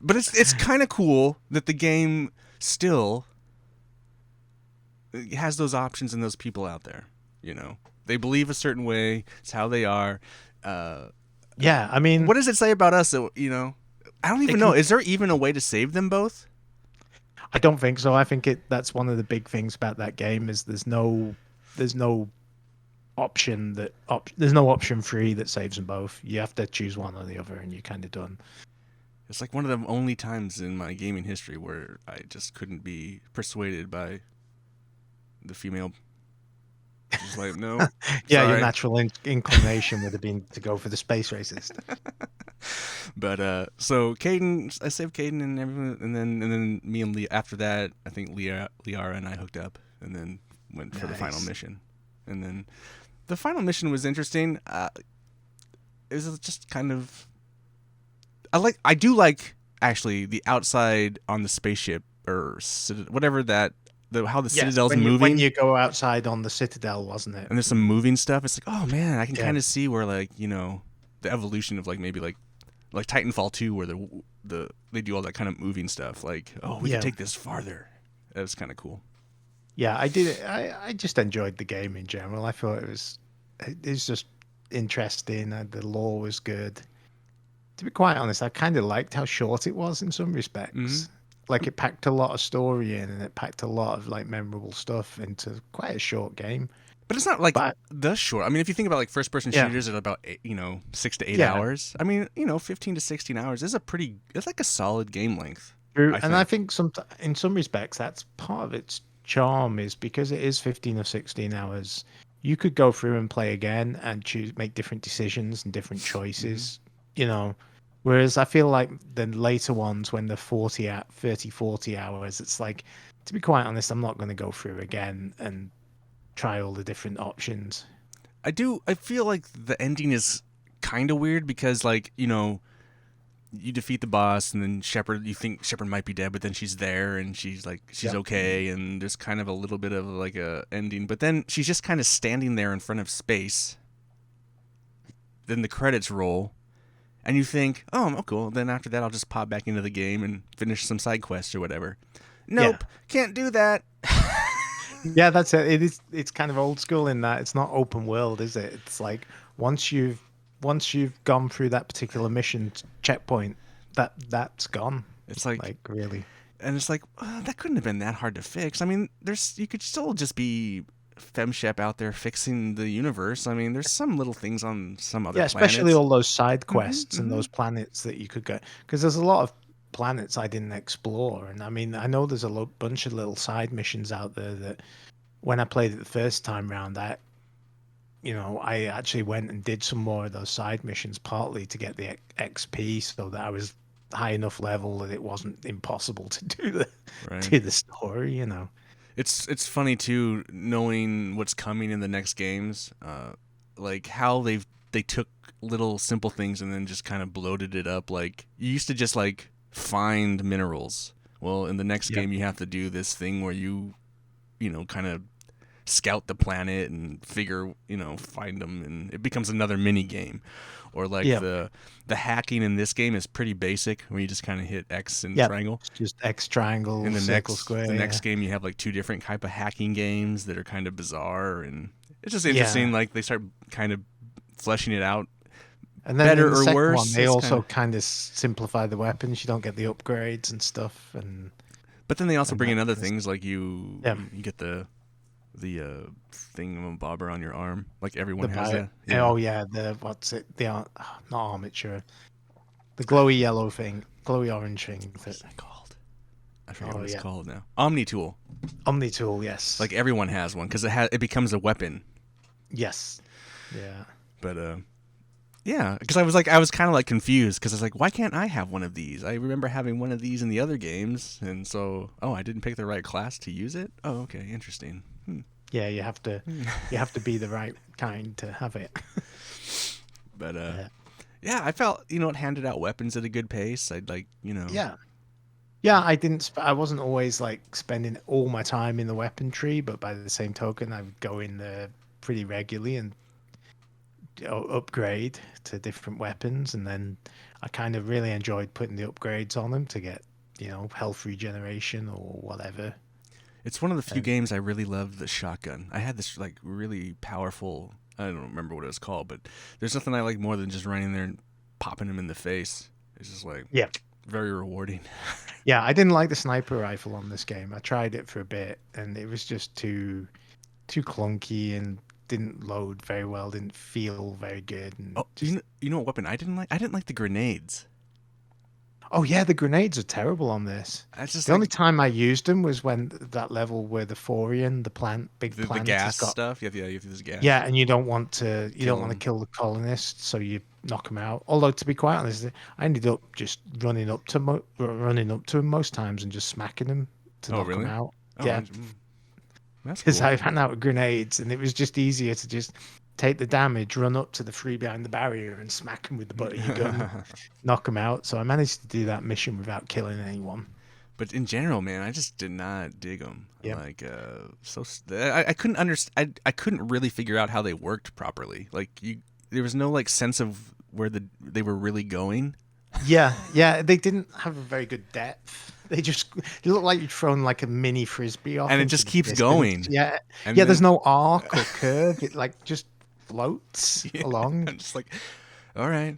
[SPEAKER 1] But it's kind of cool that the game still has those options and those people out there, They believe a certain way. It's how they are. Uh,
[SPEAKER 2] Yeah, I mean,
[SPEAKER 1] what does it say about us? I don't
[SPEAKER 2] it
[SPEAKER 1] even know.
[SPEAKER 2] can.
[SPEAKER 1] Is there even a way to save them both?
[SPEAKER 2] I don't think so. I think that's one of the big things about that game is there's no option there's no option free that saves them both. You have to choose one or the other, and you're kind of done.
[SPEAKER 1] It's like one of the only times in my gaming history where I just couldn't be persuaded by the female. Just like, no,
[SPEAKER 2] Yeah, your
[SPEAKER 1] sorry.
[SPEAKER 2] natural inclination would have been to go for the space racist.
[SPEAKER 1] But so Caden, I saved Caden and everyone, and then me and Lee. After that, I think Liara and I hooked up, and then went for the final
[SPEAKER 2] Nice.
[SPEAKER 1] mission. And then the final mission was interesting. It was just kind of. I do like actually the outside on the spaceship or whatever how the
[SPEAKER 2] Yes,
[SPEAKER 1] citadel's
[SPEAKER 2] when
[SPEAKER 1] moving
[SPEAKER 2] you go outside on the Citadel, wasn't it?
[SPEAKER 1] and there's some moving stuff. It's like, oh man, I can
[SPEAKER 2] Yeah,
[SPEAKER 1] kind of see where like the evolution of like maybe like Titanfall 2 where they do all that kind of moving stuff. Like, oh, we can
[SPEAKER 2] yeah,
[SPEAKER 1] take this farther. That was kind of cool.
[SPEAKER 2] yeah. I did it. I just enjoyed the game in general. I thought it was just interesting. The lore was good. To be quite honest, I kind of liked how short it was in some
[SPEAKER 1] Hmm.
[SPEAKER 2] respects. Like it packed a lot of story in, and it packed a lot of like memorable stuff into quite a short game.
[SPEAKER 1] But it's not like
[SPEAKER 2] But
[SPEAKER 1] the short. I mean, if you think about like first person
[SPEAKER 2] yeah,
[SPEAKER 1] shooters at about 6 to 8
[SPEAKER 2] yeah,
[SPEAKER 1] hours. I mean, 15 to 16 hours is a pretty. It's like a solid game length.
[SPEAKER 2] true.
[SPEAKER 1] I
[SPEAKER 2] And I
[SPEAKER 1] think.
[SPEAKER 2] think in some respects, that's part of its charm is because it is 15 or 16 hours. You could go through and play again and choose, make different decisions and different
[SPEAKER 1] Hmm.
[SPEAKER 2] choices, you know. Whereas I feel like the later ones, when they're 40 at 30, 40 hours, it's like, to be quite honest, I'm not going to go through again and try all the different options.
[SPEAKER 1] I do. I feel like the ending is kind of weird because like you defeat the boss and then Shepard. You think Shepard might be dead, but then she's there and she's
[SPEAKER 2] Yep.
[SPEAKER 1] okay and there's kind of a little bit of like a ending, but then she's just kind of standing there in front of space. Then the credits roll and you think, oh, cool. Then after that, I'll just pop back into the game and finish some side quests or whatever.
[SPEAKER 2] Yeah.
[SPEAKER 1] Nope, can't do that.
[SPEAKER 2] Yeah, that's it. It's kind of old school in that it's not open world, is it? It's like once you've once you've gone through that particular mission checkpoint, that's gone.
[SPEAKER 1] It's like,
[SPEAKER 2] Like really.
[SPEAKER 1] and it's like that couldn't have been that hard to fix. I mean, there's you could still just be FemShep out there fixing the universe. I mean, there's some little things on some other
[SPEAKER 2] Yeah, especially
[SPEAKER 1] planets.
[SPEAKER 2] all those side
[SPEAKER 1] Hmm.
[SPEAKER 2] quests and
[SPEAKER 1] Hmm.
[SPEAKER 2] those planets that you could go because there's a lot of planets I didn't explore, and I mean I know there's a bunch of little side missions out there that when I played it the first time round, I actually went and did some more of those side missions, partly to get the XP, so that I was high enough level that it wasn't impossible to
[SPEAKER 1] Right.
[SPEAKER 2] do the story.
[SPEAKER 1] It's funny too knowing what's coming in the next games, like how they took little simple things and then just kind of bloated it up. Like you used to just like find minerals. Well, in the next
[SPEAKER 2] Yeah,
[SPEAKER 1] game, you have to do this thing where kind of scout the planet and find them, and it becomes another mini game. Or like
[SPEAKER 2] yeah,
[SPEAKER 1] the hacking in this game is pretty basic, where you just kind of hit X and
[SPEAKER 2] yeah.
[SPEAKER 1] triangle.
[SPEAKER 2] It's just X
[SPEAKER 1] In
[SPEAKER 2] triangle, circle,
[SPEAKER 1] the
[SPEAKER 2] square.
[SPEAKER 1] next
[SPEAKER 2] Yeah,
[SPEAKER 1] game, you have like two different type of hacking games that are kind of bizarre, and it's just
[SPEAKER 2] yeah.
[SPEAKER 1] interesting. Like they start kind of fleshing it out,
[SPEAKER 2] And then
[SPEAKER 1] better
[SPEAKER 2] in the
[SPEAKER 1] or
[SPEAKER 2] second one,
[SPEAKER 1] worse.
[SPEAKER 2] they
[SPEAKER 1] It's kind of,
[SPEAKER 2] also kind of simplify the weapons. You don't get the upgrades and stuff,
[SPEAKER 1] but then they also
[SPEAKER 2] and
[SPEAKER 1] bring
[SPEAKER 2] that
[SPEAKER 1] in other
[SPEAKER 2] kind of
[SPEAKER 1] things like you
[SPEAKER 2] yeah.
[SPEAKER 1] you get the thingamabobber on your arm. Like everyone
[SPEAKER 2] The
[SPEAKER 1] has
[SPEAKER 2] bio.
[SPEAKER 1] that. Yeah.
[SPEAKER 2] Oh yeah, the what's it? Not armature. The glowy yellow thing, glowy orange thing.
[SPEAKER 1] What is that called? I forget
[SPEAKER 2] Oh
[SPEAKER 1] what it's
[SPEAKER 2] yeah,
[SPEAKER 1] called now. Omni tool.
[SPEAKER 2] Omni tool. Yes,
[SPEAKER 1] Like everyone has one because it becomes a weapon.
[SPEAKER 2] yes, yeah.
[SPEAKER 1] But yeah, because I was kind of like confused because I was like, why can't I have one of these? I remember having one of these in the other games, and so I didn't pick the right class to use it. Oh, okay, interesting. Hmm.
[SPEAKER 2] Yeah, you have to be the right kind to have it.
[SPEAKER 1] But
[SPEAKER 2] Yeah.
[SPEAKER 1] yeah, I felt it handed out weapons at a good pace. I'd like
[SPEAKER 2] Yeah. Yeah, I wasn't always like spending all my time in the weapon tree, but by the same token, I would go in there pretty regularly and upgrade to different weapons, and then I kind of really enjoyed putting the upgrades on them to get, health regeneration or whatever.
[SPEAKER 1] it's one of the few
[SPEAKER 2] And
[SPEAKER 1] games I really loved the shotgun. I had this like really powerful. I don't remember what it was called, but there's nothing I like more than just running there and popping him in the face. It's just like
[SPEAKER 2] yeah,
[SPEAKER 1] very rewarding.
[SPEAKER 2] yeah, I didn't like the sniper rifle on this game. I tried it for a bit, and it was just too clunky and didn't load very well. Didn't feel very good, and
[SPEAKER 1] Oh,
[SPEAKER 2] just
[SPEAKER 1] you know what weapon I didn't like? I didn't like the grenades.
[SPEAKER 2] oh yeah, the grenades are terrible on this.
[SPEAKER 1] I just
[SPEAKER 2] The
[SPEAKER 1] like
[SPEAKER 2] only time I used them was when that level where the Forian, big
[SPEAKER 1] the
[SPEAKER 2] plant, has
[SPEAKER 1] gas
[SPEAKER 2] got
[SPEAKER 1] stuff. You have to use gas.
[SPEAKER 2] yeah, and you don't want to
[SPEAKER 1] Kill
[SPEAKER 2] kill the colonists, so you knock them out. Although to be quite honest, I ended up just running up to him most times and just smacking him to
[SPEAKER 1] Oh,
[SPEAKER 2] knock him
[SPEAKER 1] really?
[SPEAKER 2] out.
[SPEAKER 1] Oh,
[SPEAKER 2] Yeah,
[SPEAKER 1] that's
[SPEAKER 2] because
[SPEAKER 1] cool.
[SPEAKER 2] I ran out of grenades, and it was just easier to just take the damage, run up to the three behind the barrier, and smack him with the butt of your gun, knock him out. So I managed to do that mission without killing anyone.
[SPEAKER 1] But in general, man, I just did not dig them.
[SPEAKER 2] Yeah.
[SPEAKER 1] Like, I couldn't understand. I couldn't really figure out how they worked properly. Like, there was no like sense of where they were really going,
[SPEAKER 2] Yeah, yeah, they didn't have a very good depth. It looked like you'd thrown like a mini frisbee off
[SPEAKER 1] and it
[SPEAKER 2] into
[SPEAKER 1] just
[SPEAKER 2] the
[SPEAKER 1] keeps
[SPEAKER 2] distance.
[SPEAKER 1] going.
[SPEAKER 2] Yeah,
[SPEAKER 1] And
[SPEAKER 2] yeah. There's
[SPEAKER 1] then,
[SPEAKER 2] no arc or curve. It like just floats
[SPEAKER 1] yeah,
[SPEAKER 2] along.
[SPEAKER 1] I'm just like, all right,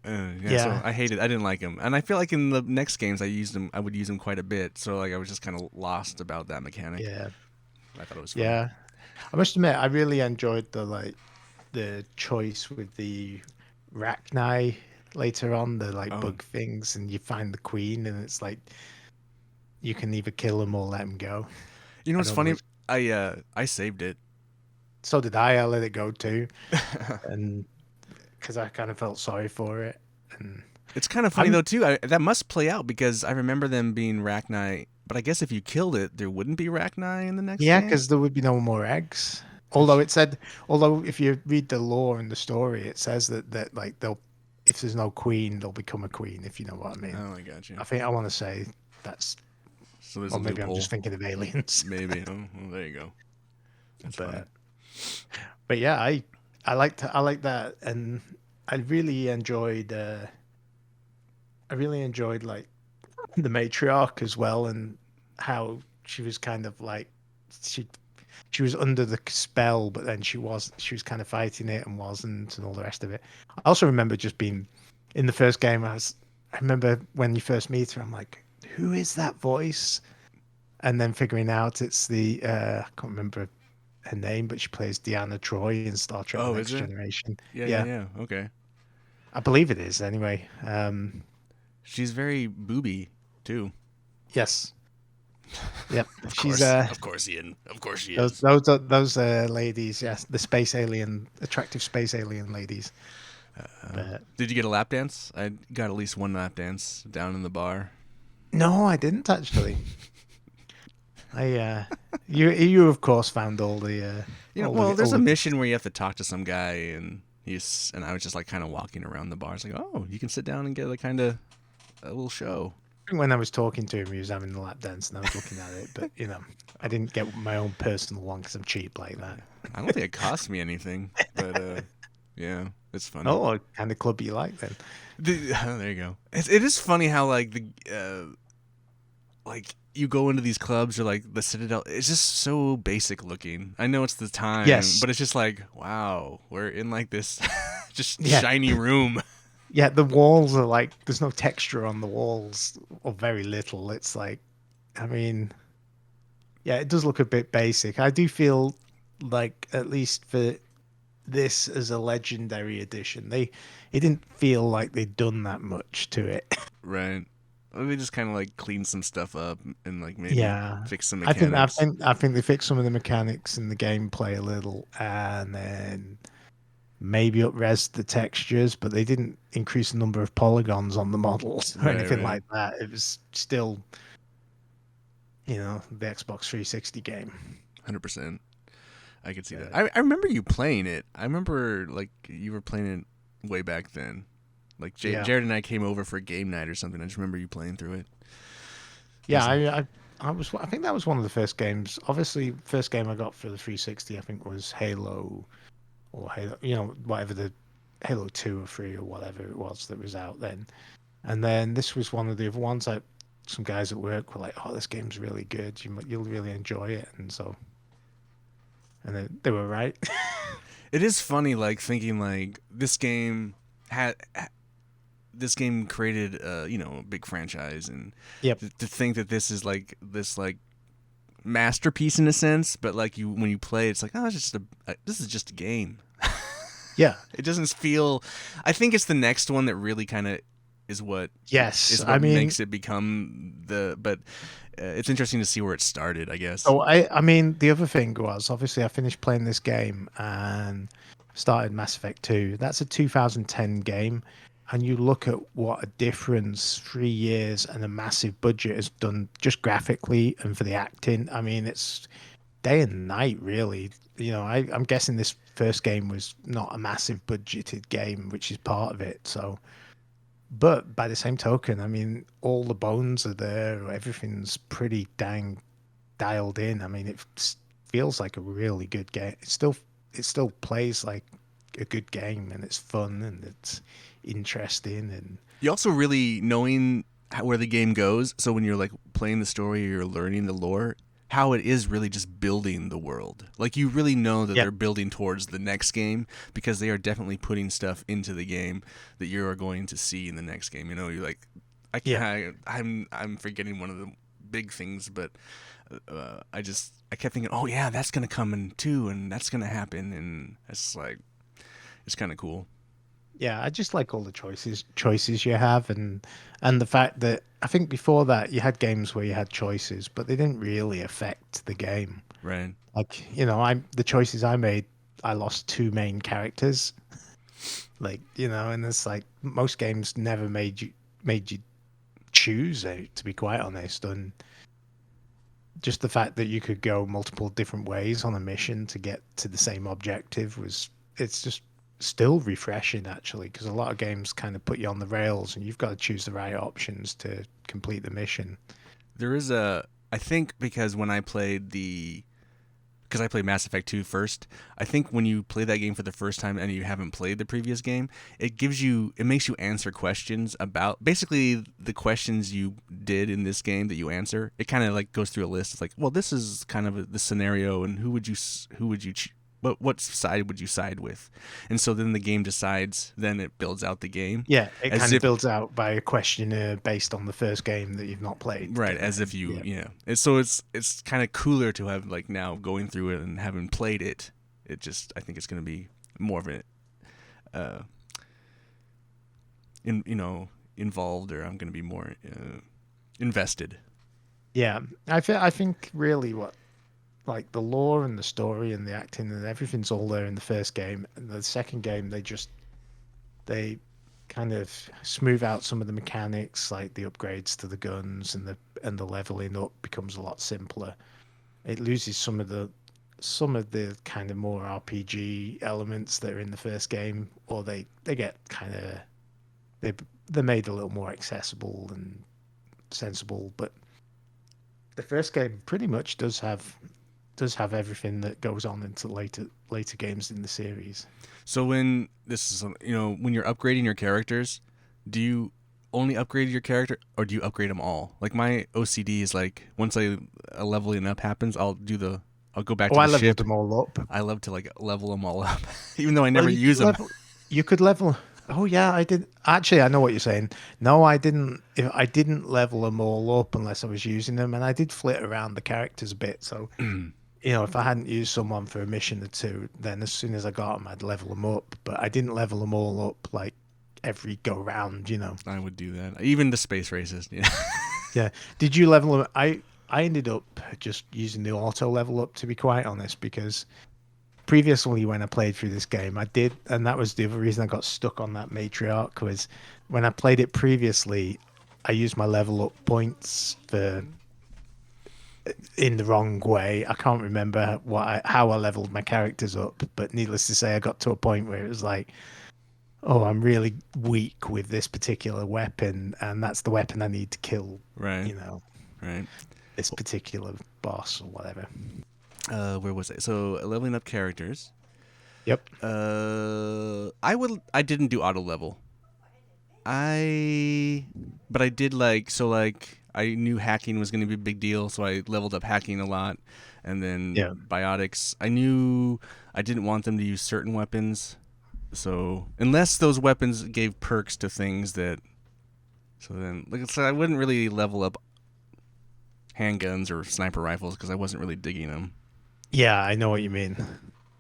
[SPEAKER 1] Yeah, so
[SPEAKER 2] Yeah,
[SPEAKER 1] I hated. I didn't like him, and I feel like in the next games I used him. I would use him quite a bit. So like I was just kind of lost about that mechanic.
[SPEAKER 2] yeah,
[SPEAKER 1] I thought it was fun.
[SPEAKER 2] yeah. I must admit, I really enjoyed the choice with the Rachni later on, the like
[SPEAKER 1] Oh,
[SPEAKER 2] bug things, and you find the queen, and it's like you can either kill them or let them go.
[SPEAKER 1] you know
[SPEAKER 2] I
[SPEAKER 1] what's
[SPEAKER 2] don't know
[SPEAKER 1] funny?
[SPEAKER 2] which.
[SPEAKER 1] I saved it.
[SPEAKER 2] So did I. I let it go too, and because I kind of felt sorry for it, and
[SPEAKER 1] It's kind of funny
[SPEAKER 2] I'm
[SPEAKER 1] though too. That must play out because I remember them being Rachni, but I guess if you killed it, there wouldn't be Rachni in the next
[SPEAKER 2] yeah,
[SPEAKER 1] game.
[SPEAKER 2] because there would be no more eggs. Although
[SPEAKER 1] That's
[SPEAKER 2] it said, although if you read the lore and the story, it says that like they'll, if there's no queen, they'll become a queen. If you know what I mean.
[SPEAKER 1] oh, I got you.
[SPEAKER 2] I think I want to say that's,
[SPEAKER 1] So there's a
[SPEAKER 2] or maybe I'm
[SPEAKER 1] loophole,
[SPEAKER 2] just thinking of aliens.
[SPEAKER 1] maybe. Oh, well, there you go. That's funny.
[SPEAKER 2] but but yeah, I like that, and I really enjoyed like the matriarch as well, and how she was kind of like she she was under the spell, but then she was kind of fighting it and wasn't, and all the rest of it. I also remember just being in the first game. I remember when you first meet her, I'm like, who is that voice? And then figuring out it's the I can't remember her name, but she plays Deanna Troy in Star Trek: The
[SPEAKER 1] Oh, is
[SPEAKER 2] Next
[SPEAKER 1] it?
[SPEAKER 2] Generation.
[SPEAKER 1] Yeah, yeah,
[SPEAKER 2] Yeah,
[SPEAKER 1] yeah. Okay.
[SPEAKER 2] I believe it is anyway.
[SPEAKER 1] She's very booby too.
[SPEAKER 2] Yes, yep. She's
[SPEAKER 1] Of course, Ian. Of course she
[SPEAKER 2] those
[SPEAKER 1] is.
[SPEAKER 2] ladies. Yes, the space alien, attractive space alien ladies. But
[SPEAKER 1] Did you get a lap dance? I got at least one lap dance down in the bar.
[SPEAKER 2] no, I didn't actually. I you of course found all
[SPEAKER 1] Well,
[SPEAKER 2] the
[SPEAKER 1] there's
[SPEAKER 2] all
[SPEAKER 1] a
[SPEAKER 2] the
[SPEAKER 1] mission where you have to talk to some guy, and I was just like kind of walking around the bar. It's like, oh, you can sit down and get like kind of a little show.
[SPEAKER 2] when I was talking to him, he was having the lap dance, and I was looking at it. But I didn't get my own personal one because I'm cheap like that.
[SPEAKER 1] I don't think it cost me anything, but yeah, it's funny.
[SPEAKER 2] Oh, what kind of club you like then?
[SPEAKER 1] There you go. It is funny how like the like you go into these clubs or like the Citadel. It's just so basic looking. I know it's the time,
[SPEAKER 2] Yes.
[SPEAKER 1] but it's just like wow, we're in like this just
[SPEAKER 2] Yeah.
[SPEAKER 1] shiny room.
[SPEAKER 2] Yeah. The walls are like there's no texture on the walls or very little. It's like, I mean, yeah, it does look a bit basic. I do feel like at least for this as a legendary edition, it didn't feel like they'd done that much to it.
[SPEAKER 1] Right. Well, they just kind of like clean some stuff up and like maybe
[SPEAKER 2] Yeah.
[SPEAKER 1] fix some
[SPEAKER 2] I think I
[SPEAKER 1] mechanics.
[SPEAKER 2] think I think they fixed some of the mechanics in the gameplay a little, and then maybe up-res the textures, but they didn't increase the number of polygons on the models or
[SPEAKER 1] Right,
[SPEAKER 2] anything
[SPEAKER 1] right.
[SPEAKER 2] like that. It was still, the Xbox 360 game.
[SPEAKER 1] 100%. I could see that.
[SPEAKER 2] But
[SPEAKER 1] I remember you playing it. I remember like you were playing it way back then. Like
[SPEAKER 2] yeah,
[SPEAKER 1] Jared and I came over for a game night or something. I just remember you playing through it. It
[SPEAKER 2] yeah.
[SPEAKER 1] was
[SPEAKER 2] I think that was one of the first games. Obviously, first game I got for the 360, I think was Halo or Halo, whatever the Halo 2 or 3 or whatever it was that was out then. And then this was one of the other ones that some guys at work were like, "Oh, this game's really good. You'll really enjoy it." And so, and they were right.
[SPEAKER 1] it is funny like thinking like had this game created a big franchise and
[SPEAKER 2] Yep.
[SPEAKER 1] to think that this is like this like masterpiece in a sense, but like you when you play it's like oh it's just this is just a game.
[SPEAKER 2] Yeah.
[SPEAKER 1] It doesn't feel. I think it's the next one that really kind of is what
[SPEAKER 2] Yes.
[SPEAKER 1] is
[SPEAKER 2] I
[SPEAKER 1] what
[SPEAKER 2] mean,
[SPEAKER 1] makes it become the. But it's interesting to see where it started. I guess.
[SPEAKER 2] so I mean, the other thing was obviously I finished playing this game and started Mass Effect 2. That's a 2010 game, and you look at what a difference 3 years and a massive budget has done just graphically and for the acting. I mean, it's day and night, really. I'm guessing this first game was not a massive budgeted game, which is part of it. So, but by the same token, I mean, all the bones are there. Everything's pretty dang dialed in. I mean, feels like a really good game. It still plays like a good game, and it's fun and it's interesting. And
[SPEAKER 1] You also really knowing where the game goes. So when you're like playing the story, or you're learning the lore. how it is really just building the world. Like you really know that
[SPEAKER 2] Yep.
[SPEAKER 1] they're building towards the next game because they are definitely putting stuff into the game that you are going to see in the next game. You know, you like
[SPEAKER 2] Yeah.
[SPEAKER 1] I'm forgetting one of the big things, but I kept thinking, oh yeah, that's gonna come in too, and that's gonna happen, and it's like it's kind of cool.
[SPEAKER 2] Yeah, I just like all the choices you have, and the fact that I think before that you had games where you had choices, but they didn't really affect the game.
[SPEAKER 1] Right.
[SPEAKER 2] Like, you know, I the choices I made, I lost two main characters. Like, you know, and it's like most games never made you choose, to be quite honest. And just the fact that you could go multiple different ways on a mission to get to the same objective was it's just still refreshing actually, because a lot of games kind of put you on the rails and you've got to choose the right options to complete the mission.
[SPEAKER 1] There is a I think because when I played the because I played Mass Effect 2 first. I think when you play that game for the first time and you haven't played the previous game, it makes you answer questions about basically the questions you did in this game that you answer. It kind of like goes through a list. It's like, well, this is kind of the scenario, and who would you what side would you side with? And so then the game decides. Then it builds out the game
[SPEAKER 2] Yeah, it
[SPEAKER 1] as
[SPEAKER 2] kind of
[SPEAKER 1] if
[SPEAKER 2] builds out by a questionnaire based on the first game that you've not played
[SPEAKER 1] right
[SPEAKER 2] together.
[SPEAKER 1] as if you
[SPEAKER 2] Yeah.
[SPEAKER 1] you know. And so it's kind of cooler to have like now going through it and having played it. It just I think it's going to be more of a uh, in involved, or I'm going to be more invested.
[SPEAKER 2] Yeah, I think really what like the lore and the story and the acting and everything's all there in the first game. And the second game, they kind of smooth out some of the mechanics, like the upgrades to the guns and the leveling up becomes a lot simpler. It loses some of the kind of more RPG elements that are in the first game, or they get kind of they they're made a little more accessible and sensible. But the first game pretty much does have everything that goes on into later games in the series.
[SPEAKER 1] So when this is when you're upgrading your characters, do you only upgrade your character or do you upgrade them all? Like my OCD is like once a leveling up happens, I'll go back
[SPEAKER 2] Oh,
[SPEAKER 1] to
[SPEAKER 2] I
[SPEAKER 1] the
[SPEAKER 2] leveled
[SPEAKER 1] ship.
[SPEAKER 2] them all up.
[SPEAKER 1] I love to like level them all up, even though I
[SPEAKER 2] Well,
[SPEAKER 1] never use them.
[SPEAKER 2] you could level. Oh yeah, I did. Actually, I know what you're saying. No, I didn't. I didn't level them all up unless I was using them, and I did flit around the characters a bit. So you know, if I hadn't used someone for a mission or two, then as soon as I got them, I'd level them up. But I didn't level them all up like every go round. You know.
[SPEAKER 1] I would do that. Even the space races. Yeah.
[SPEAKER 2] Yeah. Did you level them? I ended up just using the auto level up to be quite honest, because previously when I played through this game, I did, and that was the other reason I got stuck on that matriarch was when I played it previously, I used my level up points for in the wrong way. I can't remember how I leveled my characters up, but needless to say, I got to a point where it was like, oh, I'm really weak with this particular weapon, and that's the weapon I need to kill.
[SPEAKER 1] Right.
[SPEAKER 2] You know,
[SPEAKER 1] Right.
[SPEAKER 2] this particular boss or whatever.
[SPEAKER 1] Where was I? So leveling up characters.
[SPEAKER 2] Yep.
[SPEAKER 1] I didn't do auto level. I but I did like I knew hacking was going to be a big deal, so I leveled up hacking a lot, and then
[SPEAKER 2] Yeah.
[SPEAKER 1] biotics. I knew I didn't want them to use certain weapons, so unless those weapons gave perks to things that, so then like so I wouldn't really level up handguns or sniper rifles because I wasn't really digging them.
[SPEAKER 2] Yeah, I know what you mean.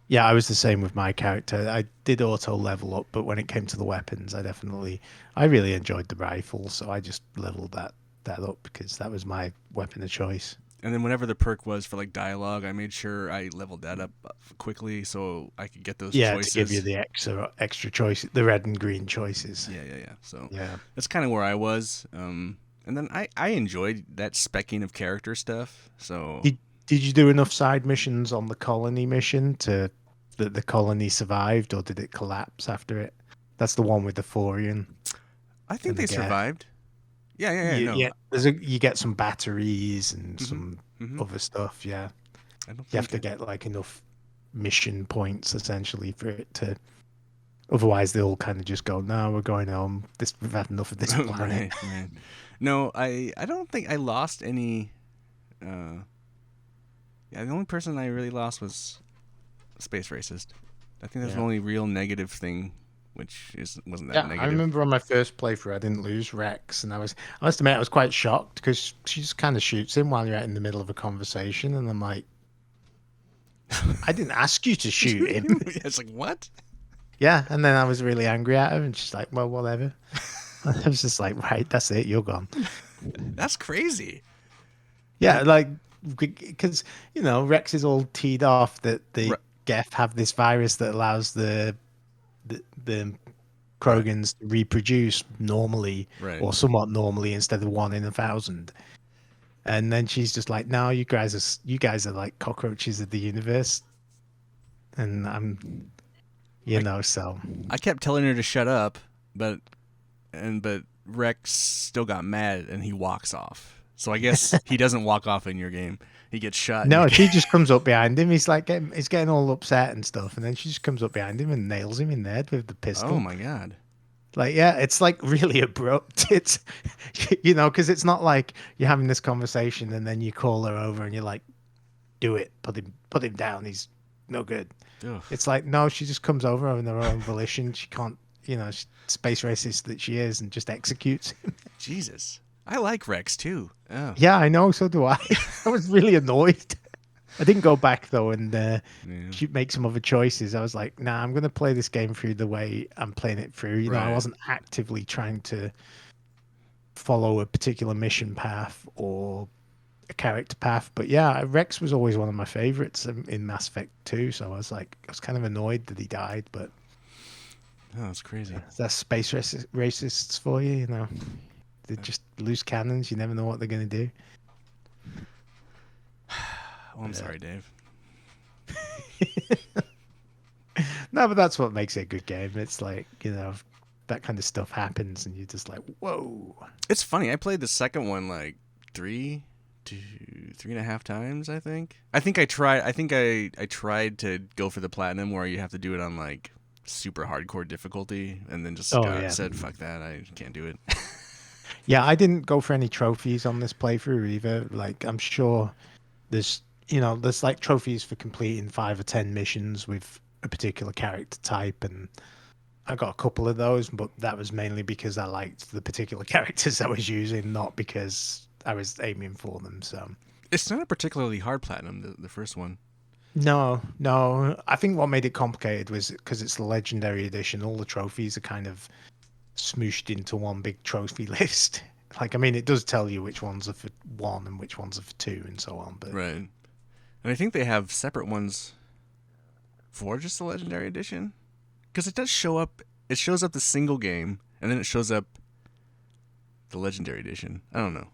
[SPEAKER 2] Yeah, I was the same with my character. I did auto level up, but when it came to the weapons, I really enjoyed the rifle, so I just leveled that up because that was my weapon of choice.
[SPEAKER 1] And then whenever the perk was for like dialogue, I made sure I leveled that up quickly so I could get those
[SPEAKER 2] Yeah, to give you
[SPEAKER 1] choices.
[SPEAKER 2] the extra choice, the red and green choices.
[SPEAKER 1] Yeah. So
[SPEAKER 2] Yeah.
[SPEAKER 1] that's kind of where I was. And then I enjoyed that specking of character stuff. So
[SPEAKER 2] Did you do enough side missions on the colony mission to that the colony survived, or did it collapse after it? That's the one with the Thorian
[SPEAKER 1] I think
[SPEAKER 2] and the
[SPEAKER 1] they
[SPEAKER 2] gas.
[SPEAKER 1] survived. Yeah. No.
[SPEAKER 2] Yeah, you get some batteries and
[SPEAKER 1] Mm-hmm.
[SPEAKER 2] some
[SPEAKER 1] Mm-hmm.
[SPEAKER 2] other stuff. Yeah,
[SPEAKER 1] I don't
[SPEAKER 2] you have
[SPEAKER 1] think
[SPEAKER 2] to get like enough mission points essentially for it to. Otherwise, they'll kind of just go, "No, we're going home. This we've had enough of this planet."
[SPEAKER 1] right. No, I don't think I lost any. Uh, Yeah, the only person I really lost was Space Racist. I think that's the
[SPEAKER 2] Yeah.
[SPEAKER 1] only real negative thing, which wasn't that
[SPEAKER 2] Yeah, I
[SPEAKER 1] negative.
[SPEAKER 2] remember on my first playthrough, I didn't lose Rex, and I must admit, I was quite shocked because she just kind of shoots him while you're out in the middle of a conversation, and I'm like, I didn't ask you to shoot him.
[SPEAKER 1] It's like what?
[SPEAKER 2] Yeah, and then I was really angry at her, and she's like, well, whatever. I was just like, right, that's it, you're gone.
[SPEAKER 1] That's crazy.
[SPEAKER 2] Yeah,
[SPEAKER 1] Like,
[SPEAKER 2] like because Rex is all teed off that the
[SPEAKER 1] right,
[SPEAKER 2] Geth have this virus that allows the
[SPEAKER 1] right,
[SPEAKER 2] Krogans to reproduce normally
[SPEAKER 1] right.
[SPEAKER 2] or somewhat normally instead of 1 in 1,000. And then she's just like, "No, you guys are like cockroaches of the universe." And
[SPEAKER 1] I
[SPEAKER 2] so
[SPEAKER 1] I kept telling her to shut up, but Rex still got mad and he walks off. So I guess he doesn't walk off in your game. He gets shot in your
[SPEAKER 2] no,
[SPEAKER 1] game.
[SPEAKER 2] she just comes up behind him. He's getting all upset and stuff, and then she just comes up behind him and nails him in the head with the
[SPEAKER 1] Oh
[SPEAKER 2] pistol.
[SPEAKER 1] my god.
[SPEAKER 2] Like, yeah, it's like really abrupt. It's, because it's not like you're having this conversation and then you call her over and you're like, do it, put him down. He's no good.
[SPEAKER 1] Ugh.
[SPEAKER 2] It's like, no, she just comes over on her own volition. She can't, space racist that she is, and just executes him.
[SPEAKER 1] Jesus. I like Rex too. Oh.
[SPEAKER 2] Yeah, I know. So do I. I was really annoyed. I didn't go back though and
[SPEAKER 1] Yeah.
[SPEAKER 2] make some other choices. I was like, nah, I'm going to play this game through the way I'm playing it through. I
[SPEAKER 1] Right.
[SPEAKER 2] wasn't actively trying to follow a particular mission path or a character path. But yeah, Rex was always one of my favorites in Mass Effect 2. So I was kind of annoyed that he died, but
[SPEAKER 1] Oh, that's crazy.
[SPEAKER 2] that's racists for you, They're just loose cannons. You never know what they're going to do.
[SPEAKER 1] Oh, I'm
[SPEAKER 2] Yeah.
[SPEAKER 1] sorry, Dave.
[SPEAKER 2] No, but that's what makes it a good game. It's like, that kind of stuff happens and you're just like, whoa.
[SPEAKER 1] It's funny. I played the second one like three to 3.5 times. I think I tried. I tried to go for the platinum where you have to do it on like super hardcore difficulty, and then just
[SPEAKER 2] Oh,
[SPEAKER 1] got
[SPEAKER 2] yeah.
[SPEAKER 1] said fuck that. I can't do it.
[SPEAKER 2] Yeah, I didn't go for any trophies on this playthrough either. Like, I'm sure there's like trophies for completing 5 or 10 missions with a particular character type, and I got a couple of those, but that was mainly because I liked the particular characters I was using, not because I was aiming for them. So
[SPEAKER 1] It's not a particularly hard platinum. The first one.
[SPEAKER 2] no, no, I think what made it complicated was because it's the legendary edition. All the trophies are kind of smooshed into one big trophy list. Like, I mean, it does tell you which ones are for one and which ones are for two and so on, but
[SPEAKER 1] Right. And I think they have separate ones for just the legendary edition, because it does show up. It shows up the single game, and then it shows up the legendary edition. I don't know.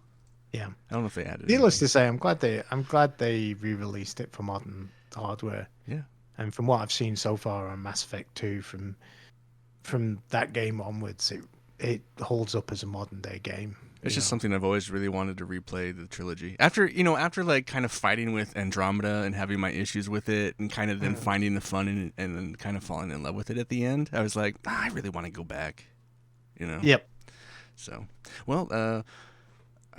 [SPEAKER 2] yeah.
[SPEAKER 1] I don't know if they added
[SPEAKER 2] Needless
[SPEAKER 1] anything.
[SPEAKER 2] to say, I'm glad they re-released it for modern hardware.
[SPEAKER 1] Yeah.
[SPEAKER 2] And from what I've seen so far on Mass Effect 2, from that game onwards, it holds up as a modern day game.
[SPEAKER 1] It's just something I've always really wanted to replay the trilogy. After like kind of fighting with Andromeda and having my issues with it, and kind of then
[SPEAKER 2] Mm.
[SPEAKER 1] finding the fun in it, and then kind of falling in love with it at the end, I was like, I really want to go back. You know.
[SPEAKER 2] Yep.
[SPEAKER 1] So, well, I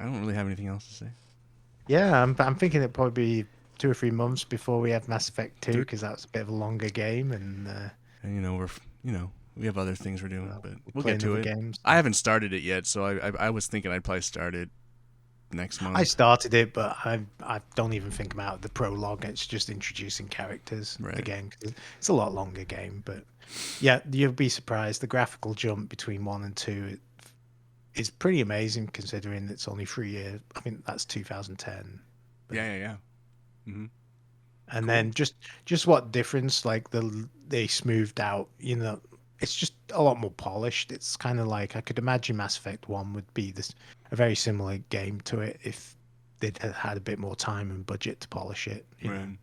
[SPEAKER 1] don't really have anything else to say.
[SPEAKER 2] Yeah, I'm thinking it'll probably be 2 or 3 months before we have Mass Effect 2
[SPEAKER 1] Three,
[SPEAKER 2] because that's a bit of a longer game, and
[SPEAKER 1] and we have other things we're doing, but
[SPEAKER 2] we're
[SPEAKER 1] we'll get
[SPEAKER 2] playing
[SPEAKER 1] to
[SPEAKER 2] other
[SPEAKER 1] it.
[SPEAKER 2] games.
[SPEAKER 1] I haven't started it yet, so I was thinking I'd probably start it next
[SPEAKER 2] I
[SPEAKER 1] month.
[SPEAKER 2] started it, but I don't even think about the prologue. It's just introducing characters
[SPEAKER 1] Right.
[SPEAKER 2] again. 'Cause it's a lot longer game, but yeah, you'll be surprised. The graphical jump between 1 and 2 is pretty amazing considering it's only 3 years. I think that's 2010. But,
[SPEAKER 1] Yeah. Hmm.
[SPEAKER 2] and
[SPEAKER 1] Cool.
[SPEAKER 2] then just what difference like they smoothed out. It's just a lot more polished. It's kind of like I could imagine Mass Effect 1 would be a very similar game to it if they'd had a bit more time and budget to polish it.
[SPEAKER 1] Right.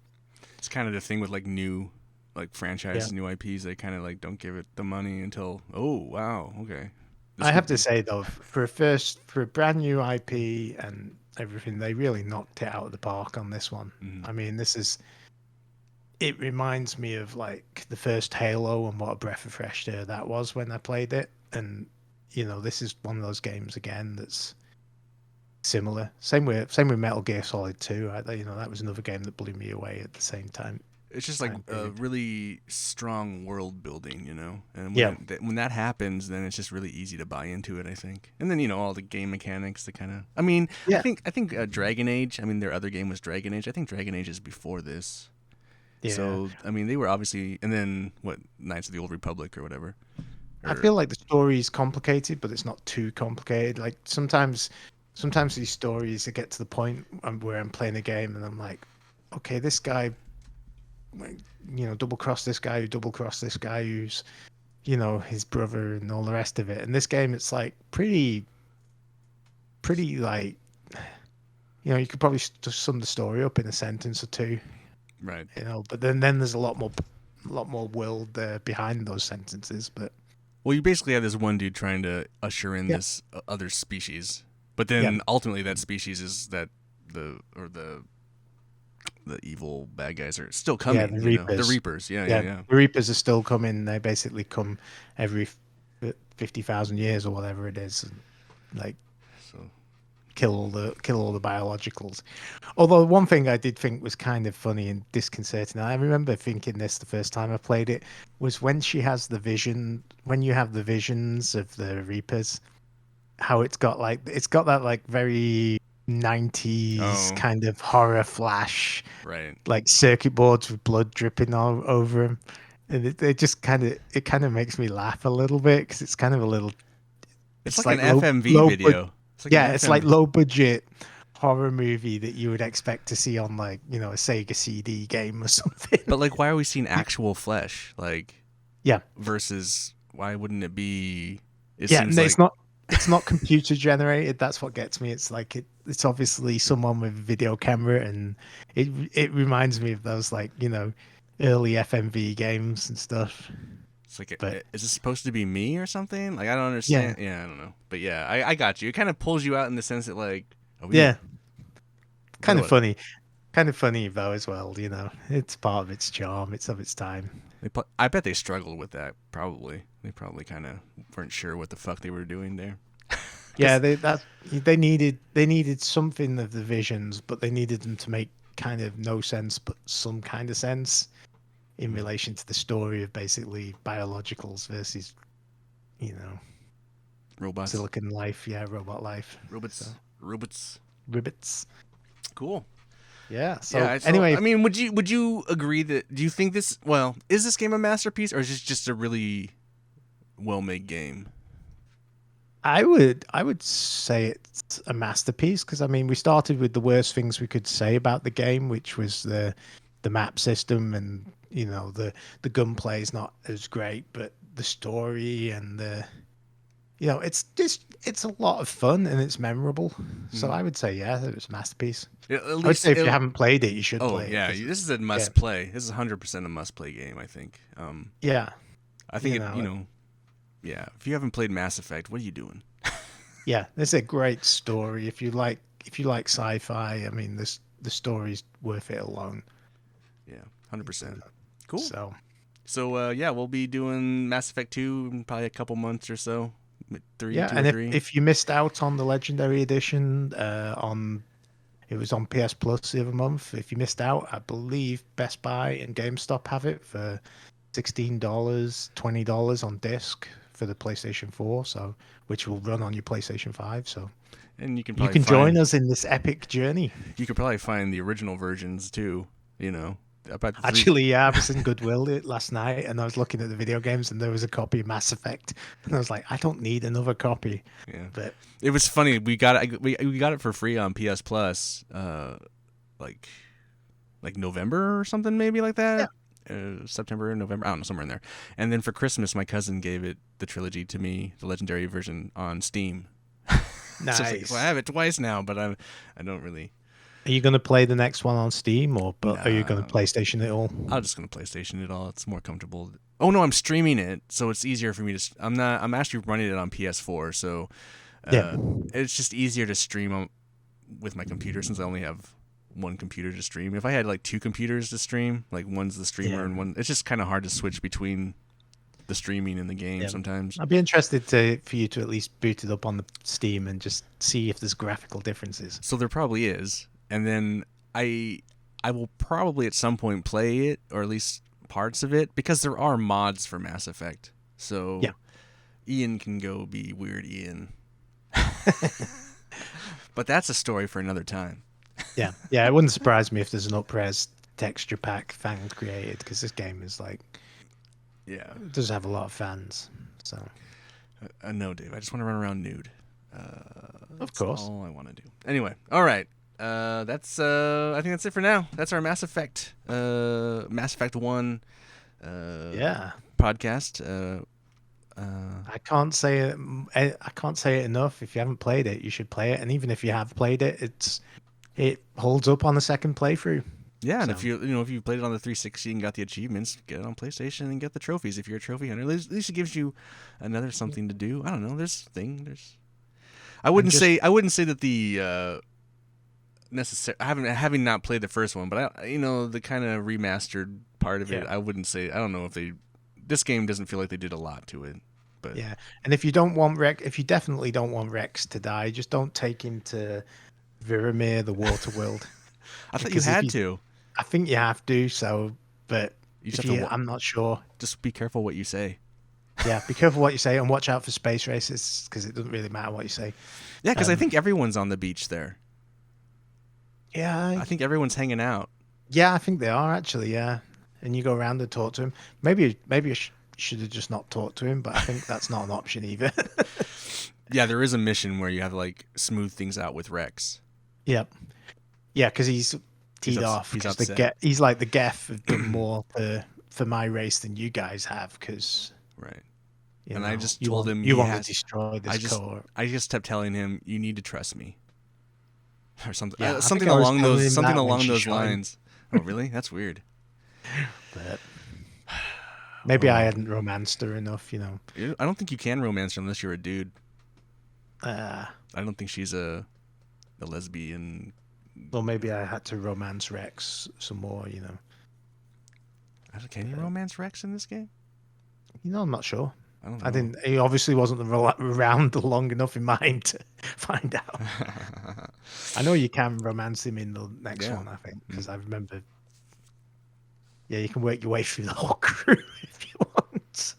[SPEAKER 1] It's kind of the thing with like new, like
[SPEAKER 2] Yeah.
[SPEAKER 1] franchises, new IPs. They kind of like don't give it the money until, oh wow, okay,
[SPEAKER 2] I
[SPEAKER 1] this
[SPEAKER 2] have
[SPEAKER 1] could
[SPEAKER 2] to
[SPEAKER 1] be.
[SPEAKER 2] say though, for a brand new IP and everything, they really knocked it out of the park on this one.
[SPEAKER 1] Mhm.
[SPEAKER 2] I mean, it reminds me of like the first Halo and what a breath of fresh air that was when I played it. And this is one of those games again that's similar. Same with Metal Gear Solid 2. That was another game that blew me away at the same
[SPEAKER 1] It's just like
[SPEAKER 2] time
[SPEAKER 1] a
[SPEAKER 2] period.
[SPEAKER 1] really strong world building, you know. And
[SPEAKER 2] Yeah,
[SPEAKER 1] when that happens, then it's just really easy to buy into it. I think, and then all the game mechanics, the kind of. I mean,
[SPEAKER 2] yeah,
[SPEAKER 1] I think Dragon Age. I mean, their other game was Dragon Age. I think Dragon Age is before this.
[SPEAKER 2] yeah.
[SPEAKER 1] So I mean, they were obviously, and then what Knights of the Old Republic or whatever,
[SPEAKER 2] I
[SPEAKER 1] or
[SPEAKER 2] feel like the story is complicated, but it's not too complicated. Like sometimes these stories, I get to the point where I'm playing a game and I'm like, okay, this guy, like, double cross this guy who double cross this guy who's, his brother and all the rest of it. And this game, it's like pretty like, you could probably just sum the story up in a sentence or two,
[SPEAKER 1] right.
[SPEAKER 2] but then there's a lot more world behind those sentences. But
[SPEAKER 1] Well, you basically have this one dude trying to usher in
[SPEAKER 2] yeah,
[SPEAKER 1] this other species, but
[SPEAKER 2] yeah,
[SPEAKER 1] then ultimately that species is that the evil bad guys are still
[SPEAKER 2] yeah,
[SPEAKER 1] coming.
[SPEAKER 2] the
[SPEAKER 1] You know, the
[SPEAKER 2] Reapers.
[SPEAKER 1] Reapers. Yeah, yeah,
[SPEAKER 2] Yeah,
[SPEAKER 1] yeah.
[SPEAKER 2] the Reapers are still coming. They basically come every 50,000 years or whatever it is, and like
[SPEAKER 1] So
[SPEAKER 2] kill all the biologicals. Although one thing I did think was kind of funny and disconcerting, I remember thinking this the first time I played it, was when she has the vision, when you have the visions of the Reapers, how it's got that like very 90s
[SPEAKER 1] oh
[SPEAKER 2] kind of horror flash,
[SPEAKER 1] right.
[SPEAKER 2] like circuit boards with blood dripping all over them. And it just kind of makes me laugh a little bit because it's kind of a little,
[SPEAKER 1] It's
[SPEAKER 2] it's
[SPEAKER 1] like an
[SPEAKER 2] like low
[SPEAKER 1] FMV
[SPEAKER 2] low but
[SPEAKER 1] video. It's like an
[SPEAKER 2] yeah, it's like
[SPEAKER 1] FM,
[SPEAKER 2] low budget horror movie that you would expect to see on, like, a Sega CD game or something.
[SPEAKER 1] but like, why are we seeing actual flesh? Like
[SPEAKER 2] Yeah.
[SPEAKER 1] versus why wouldn't it be? It
[SPEAKER 2] Yeah,
[SPEAKER 1] seems
[SPEAKER 2] and
[SPEAKER 1] like
[SPEAKER 2] it's not computer generated. That's what gets me. It's like it's obviously someone with a video camera, and it reminds me of those, like, early FMV games and stuff.
[SPEAKER 1] it's like,
[SPEAKER 2] But
[SPEAKER 1] is this supposed to be me or something? Like I don't
[SPEAKER 2] yeah,
[SPEAKER 1] understand. Yeah, I don't know. But yeah, I got you. It kind of pulls you out in the sense that like, are we?
[SPEAKER 2] yeah,
[SPEAKER 1] But
[SPEAKER 2] kind of
[SPEAKER 1] what?
[SPEAKER 2] funny. Kind of funny though as well, It's part of its charm. It's of its time.
[SPEAKER 1] I bet they struggled with that. Probably they probably kind of weren't sure what the fuck they were doing there.
[SPEAKER 2] Yeah,
[SPEAKER 1] Because
[SPEAKER 2] they needed something of the visions, but they needed them to make kind of no sense, but some kind of sense in relation to the story of basically biologicals versus, you know,
[SPEAKER 1] robots,
[SPEAKER 2] silicon life, yeah, robot life. So
[SPEAKER 1] robots.
[SPEAKER 2] ribbits.
[SPEAKER 1] Cool.
[SPEAKER 2] Yeah.
[SPEAKER 1] Yeah.
[SPEAKER 2] So
[SPEAKER 1] So
[SPEAKER 2] anyway,
[SPEAKER 1] I mean, would you agree that? Do you think this? Well, is this game a masterpiece or is this just a really well made game?
[SPEAKER 2] I would say it's a masterpiece because, I mean, we started with the worst things we could say about the game, which was the map system, and the gunplay is not as great, but the story and it's a lot of fun and it's memorable. So
[SPEAKER 1] Mm-hmm.
[SPEAKER 2] I would say, yeah, that it's a masterpiece.
[SPEAKER 1] Yeah, at
[SPEAKER 2] I would
[SPEAKER 1] least
[SPEAKER 2] say if you
[SPEAKER 1] it.
[SPEAKER 2] haven't played it, you should
[SPEAKER 1] Oh
[SPEAKER 2] play it
[SPEAKER 1] yeah,
[SPEAKER 2] because
[SPEAKER 1] this is a
[SPEAKER 2] yeah,
[SPEAKER 1] must play. This is 100% a must play game. I think.
[SPEAKER 2] yeah,
[SPEAKER 1] I think
[SPEAKER 2] you
[SPEAKER 1] it.
[SPEAKER 2] know,
[SPEAKER 1] Yeah. If you haven't played Mass Effect, what are you doing?
[SPEAKER 2] yeah, it's a great story. If you like sci-fi, I mean, this the story's worth it alone.
[SPEAKER 1] Yeah, 100%.
[SPEAKER 2] Uh,
[SPEAKER 1] Cool.
[SPEAKER 2] So
[SPEAKER 1] So yeah, we'll be doing Mass Effect 2 in probably a couple months or so. Three,
[SPEAKER 2] yeah,
[SPEAKER 1] two or
[SPEAKER 2] and if
[SPEAKER 1] three.
[SPEAKER 2] if you missed out on the Legendary Edition, it was on PS Plus the other month. If you missed out, I believe Best Buy and GameStop have it for $16, $20 on disc for the PlayStation 4, so which will run on your PlayStation 5. So
[SPEAKER 1] And you can
[SPEAKER 2] you
[SPEAKER 1] probably
[SPEAKER 2] can join
[SPEAKER 1] find
[SPEAKER 2] us in this epic journey.
[SPEAKER 1] the original versions too. You know, about the three.
[SPEAKER 2] Actually, yeah, I was in Goodwill last night and I was looking at the video games and there was a copy of Mass Effect, and I was like, I don't need another copy.
[SPEAKER 1] Yeah,
[SPEAKER 2] But
[SPEAKER 1] it was funny. We got it for free on PS Plus. Like November or something, maybe like
[SPEAKER 2] yeah,
[SPEAKER 1] that. September, November, I don't know, somewhere in there. And then for Christmas, my cousin gave the trilogy to me, the legendary version on Steam. So it's like, well, I
[SPEAKER 2] nice.
[SPEAKER 1] have it twice now, but I don't really.
[SPEAKER 2] Are you going to play the next one on Steam, or but are you going to
[SPEAKER 1] Nah,
[SPEAKER 2] PlayStation it all?
[SPEAKER 1] I'm just gonna PlayStation it all. It's more comfortable. Oh no, I'm streaming it, so it's easier for me to. I'm not. I'm actually running it on PS4, so
[SPEAKER 2] Yeah,
[SPEAKER 1] uh, it's just easier to stream with my computer since I only have one computer to stream. If I had like two computers to stream, like one's the streamer
[SPEAKER 2] yeah,
[SPEAKER 1] and one, it's just kind of hard to switch between the streaming in the game
[SPEAKER 2] Yeah,
[SPEAKER 1] sometimes.
[SPEAKER 2] I'd be interested for you to at least boot it up on the Steam and just see if there's graphical differences.
[SPEAKER 1] So there probably is, and then I I will probably at some point play it, or at least parts of it, because there are mods for Mass Effect.
[SPEAKER 2] Yeah.
[SPEAKER 1] So Ian can go be weird Ian. But that's a story for another time.
[SPEAKER 2] Yeah, yeah. It wouldn't surprise me if there's an up-res texture pack fan created, because this game is like
[SPEAKER 1] Yeah.
[SPEAKER 2] it does have a lot of fans. So
[SPEAKER 1] No, Dave. I just want to run around nude.
[SPEAKER 2] of
[SPEAKER 1] That's
[SPEAKER 2] course,
[SPEAKER 1] all I want to do. Anyway, all right. That's I think that's it for now. That's our Mass Effect 1
[SPEAKER 2] yeah.
[SPEAKER 1] podcast.
[SPEAKER 2] I can't say it. I can't say it enough. If you haven't played it, you should play it. And even if you have played it, it holds up on the second playthrough.
[SPEAKER 1] Yeah, and
[SPEAKER 2] So,
[SPEAKER 1] if you played it on the 360 and got the achievements, get it on PlayStation and get the trophies. If you're a trophy hunter, at least it gives you another something to do. I don't know. There's. I wouldn't say that the necessary. Having not played the first one, but the kind of remastered part of it.
[SPEAKER 2] Yeah.
[SPEAKER 1] I wouldn't say. I don't know if they. This game doesn't feel like they did a lot to it, but
[SPEAKER 2] yeah. And if you don't want if you definitely don't want Rex to die, just don't take him to Viramir, the water world.
[SPEAKER 1] I thought you
[SPEAKER 2] Because if
[SPEAKER 1] had
[SPEAKER 2] you-
[SPEAKER 1] to.
[SPEAKER 2] I think you have to. So, but
[SPEAKER 1] You
[SPEAKER 2] if
[SPEAKER 1] just have to.
[SPEAKER 2] I'm not sure.
[SPEAKER 1] Just be careful what you say.
[SPEAKER 2] Yeah, be careful what you say and watch out for space races, because it doesn't really matter what you say.
[SPEAKER 1] Yeah, because I think everyone's on the beach there.
[SPEAKER 2] Yeah,
[SPEAKER 1] I think everyone's hanging out.
[SPEAKER 2] yeah, I think they are actually. Yeah, and you go around and talk to him. Maybe you should have just not talked to him, but I think that's not an option either.
[SPEAKER 1] Yeah, there is a mission where you have to like smooth things out with Rex.
[SPEAKER 2] Yep. Yeah, because he's teed off.
[SPEAKER 1] He's
[SPEAKER 2] 'cause
[SPEAKER 1] upset.
[SPEAKER 2] he's like the Geth have done more for my race than you guys have, because
[SPEAKER 1] Right. And I just
[SPEAKER 2] you
[SPEAKER 1] told
[SPEAKER 2] want,
[SPEAKER 1] him
[SPEAKER 2] you
[SPEAKER 1] he
[SPEAKER 2] want
[SPEAKER 1] has-
[SPEAKER 2] to destroy this core.
[SPEAKER 1] I just kept telling him you need to trust me, or something.
[SPEAKER 2] Yeah, I
[SPEAKER 1] Something
[SPEAKER 2] think I was
[SPEAKER 1] along
[SPEAKER 2] telling
[SPEAKER 1] those
[SPEAKER 2] him
[SPEAKER 1] something
[SPEAKER 2] that when
[SPEAKER 1] along
[SPEAKER 2] she
[SPEAKER 1] those
[SPEAKER 2] shot him.
[SPEAKER 1] lines. Oh, really? That's weird.
[SPEAKER 2] But maybe I hadn't romanced her enough,
[SPEAKER 1] I don't think you can romance her unless you're a dude.
[SPEAKER 2] Uh,
[SPEAKER 1] I don't think she's a lesbian.
[SPEAKER 2] Well, maybe I had to romance Rex some more,
[SPEAKER 1] Can you romance Rex in this game?
[SPEAKER 2] I'm not sure.
[SPEAKER 1] I don't know.
[SPEAKER 2] I didn't. He obviously wasn't around long enough in mine to find out. I know you can romance him in the next
[SPEAKER 1] Yeah.
[SPEAKER 2] one, I think, because I remember. Yeah, you can work your way through the whole crew if you want.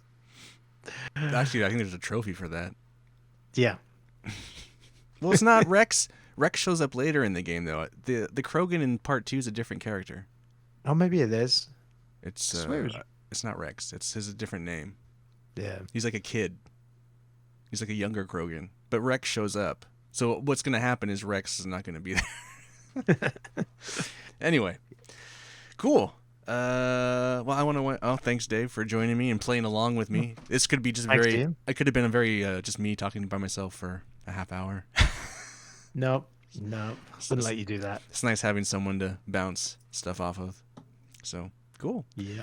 [SPEAKER 1] Actually, I think there's a trophy for that.
[SPEAKER 2] Yeah.
[SPEAKER 1] Well, it's not Rex. Rex shows up later in the game, though. The Krogan in Part 2 is a different character.
[SPEAKER 2] Oh, maybe it is.
[SPEAKER 1] It's
[SPEAKER 2] I swear it was-
[SPEAKER 1] it's not Rex. It's his different name.
[SPEAKER 2] Yeah.
[SPEAKER 1] He's like a kid. He's like a younger Krogan, but Rex shows up. So what's going to happen is Rex is not going to be there. Anyway, cool. Well, I want to. Oh, thanks, Dave, for joining me and playing along with me. This could be just
[SPEAKER 2] Thanks,
[SPEAKER 1] very.
[SPEAKER 2] Ian.
[SPEAKER 1] It could have been a very just me talking by myself for a half hour.
[SPEAKER 2] No, wouldn't let you do that.
[SPEAKER 1] It's nice having someone to bounce stuff off of. So cool.
[SPEAKER 2] Yeah.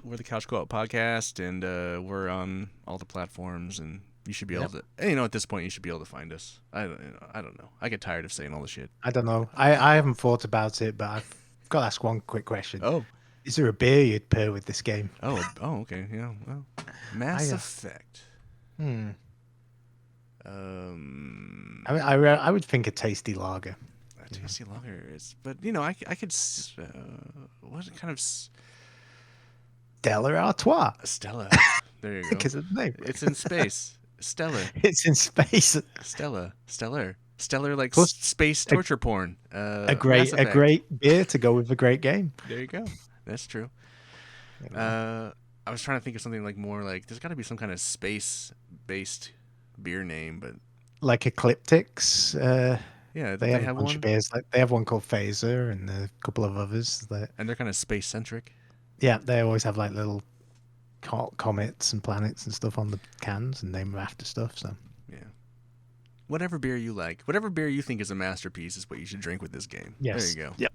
[SPEAKER 1] We're the Couch Co-op Podcast, and we're on all the platforms, and you should be able
[SPEAKER 2] Yep.
[SPEAKER 1] to. At this point, you should be able to find us. I don't know. I get tired of saying all the shit.
[SPEAKER 2] I don't know. I haven't thought about it, but I've got to ask one quick question.
[SPEAKER 1] Oh,
[SPEAKER 2] Is there a beer you'd pair with this game?
[SPEAKER 1] oh, okay. Yeah. Well, Mass
[SPEAKER 2] I, uh,
[SPEAKER 1] Effect.
[SPEAKER 2] Hmm.
[SPEAKER 1] Um,
[SPEAKER 2] I would think a tasty lager.
[SPEAKER 1] a tasty lager is, but I could. What kind of
[SPEAKER 2] Stella Artois.
[SPEAKER 1] Stella? There you go.
[SPEAKER 2] Because of the name.
[SPEAKER 1] It's in space. Stella.
[SPEAKER 2] It's in space.
[SPEAKER 1] Stellar, like
[SPEAKER 2] Plus,
[SPEAKER 1] space torture porn.
[SPEAKER 2] A great
[SPEAKER 1] Mass Effect.
[SPEAKER 2] beer to go with a great game.
[SPEAKER 1] There you go. That's true.
[SPEAKER 2] You know.
[SPEAKER 1] I was trying to think of something like more like there's got to be some kind of space-based beer name, but
[SPEAKER 2] Like Ecliptics.
[SPEAKER 1] yeah,
[SPEAKER 2] They have a
[SPEAKER 1] have
[SPEAKER 2] bunch
[SPEAKER 1] one,
[SPEAKER 2] of beers. Like they have one called Phaser and a couple of others. That
[SPEAKER 1] and they're kind of space-centric.
[SPEAKER 2] yeah, they always have like little comets and planets and stuff on the cans and name them after stuff. So
[SPEAKER 1] Yeah. Whatever beer you like, whatever beer you think is a masterpiece, is what you should drink with this game.
[SPEAKER 2] yes,
[SPEAKER 1] There you go.
[SPEAKER 2] Yep.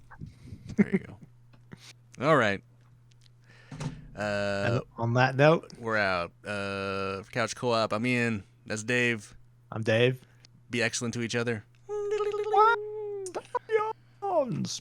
[SPEAKER 1] There you go. All right.
[SPEAKER 2] And on that note,
[SPEAKER 1] We're out. For Couch Co-op, I'm Ian. That's Dave.
[SPEAKER 2] I'm Dave.
[SPEAKER 1] Be excellent to each other.
[SPEAKER 2] Stallions.